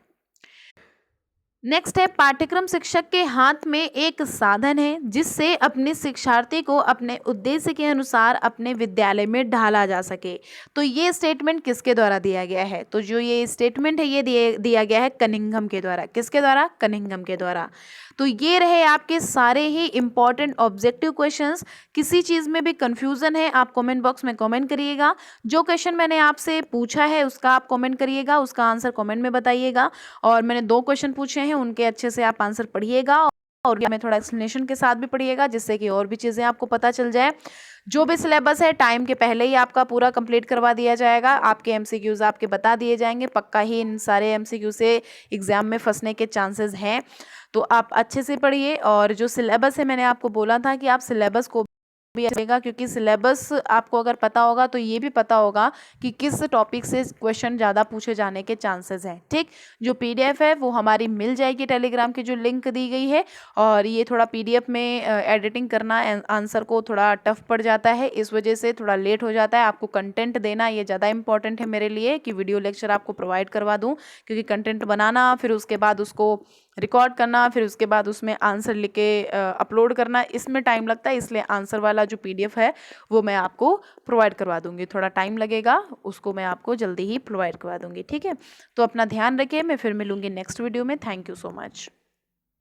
नेक्स्ट है पाठ्यक्रम शिक्षक के हाथ में एक साधन है जिससे अपने शिक्षार्थी को अपने उद्देश्य के अनुसार अपने विद्यालय में ढाला जा सके। तो ये स्टेटमेंट किसके द्वारा दिया गया है? तो जो ये स्टेटमेंट है ये दिया गया है कनिंघम के द्वारा। किसके द्वारा? कनिंघम के द्वारा। तो ये रहे आपके सारे ही इंपॉर्टेंट ऑब्जेक्टिव क्वेश्चंस। किसी चीज़ में भी कंफ्यूजन है आप कमेंट बॉक्स में कमेंट करिएगा। जो क्वेश्चन मैंने आपसे पूछा है उसका आप कमेंट करिएगा, उसका आंसर कमेंट में बताइएगा। और मैंने 2 क्वेश्चन पूछे हैं उनके अच्छे से आप आंसर पढ़िएगा और मैं थोड़ा एक्सप्लेनेशन के साथ भी पढ़िएगा जिससे कि और भी चीज़ें आपको पता चल जाए। जो भी सिलेबस है टाइम के पहले ही आपका पूरा कंप्लीट करवा दिया जाएगा। आपके एमसीक्यूज आपके बता दिए जाएंगे। पक्का ही इन सारे एमसीक्यू से एग्जाम में फंसने के चांसेस हैं। तो आप अच्छे से पढ़िए। और जो सिलेबस है मैंने आपको बोला था कि आप सिलेबस को भी आएगा, क्योंकि सिलेबस आपको अगर पता होगा तो ये भी पता होगा कि किस टॉपिक से क्वेश्चन ज़्यादा पूछे जाने के चांसेस हैं। ठीक, जो पीडीएफ है वो हमारी मिल जाएगी टेलीग्राम की जो लिंक दी गई है। और ये थोड़ा पीडीएफ में एडिटिंग करना आंसर को थोड़ा टफ पड़ जाता है, इस वजह से थोड़ा लेट हो जाता है। आपको कंटेंट देना ये ज़्यादा इंपॉर्टेंट है मेरे लिए कि वीडियो लेक्चर आपको प्रोवाइड करवा दूँ, क्योंकि कंटेंट बनाना फिर उसके बाद उसको रिकॉर्ड करना फिर उसके बाद उसमें आंसर लिख के अपलोड करना, इसमें टाइम लगता है। इसलिए आंसर वाला जो पीडीएफ है वो मैं आपको प्रोवाइड करवा दूंगी। थोड़ा टाइम लगेगा, उसको मैं आपको जल्दी ही प्रोवाइड करवा दूंगी। ठीक है, तो अपना ध्यान रखिए। मैं फिर मिलूंगी नेक्स्ट वीडियो में। Thank you so much.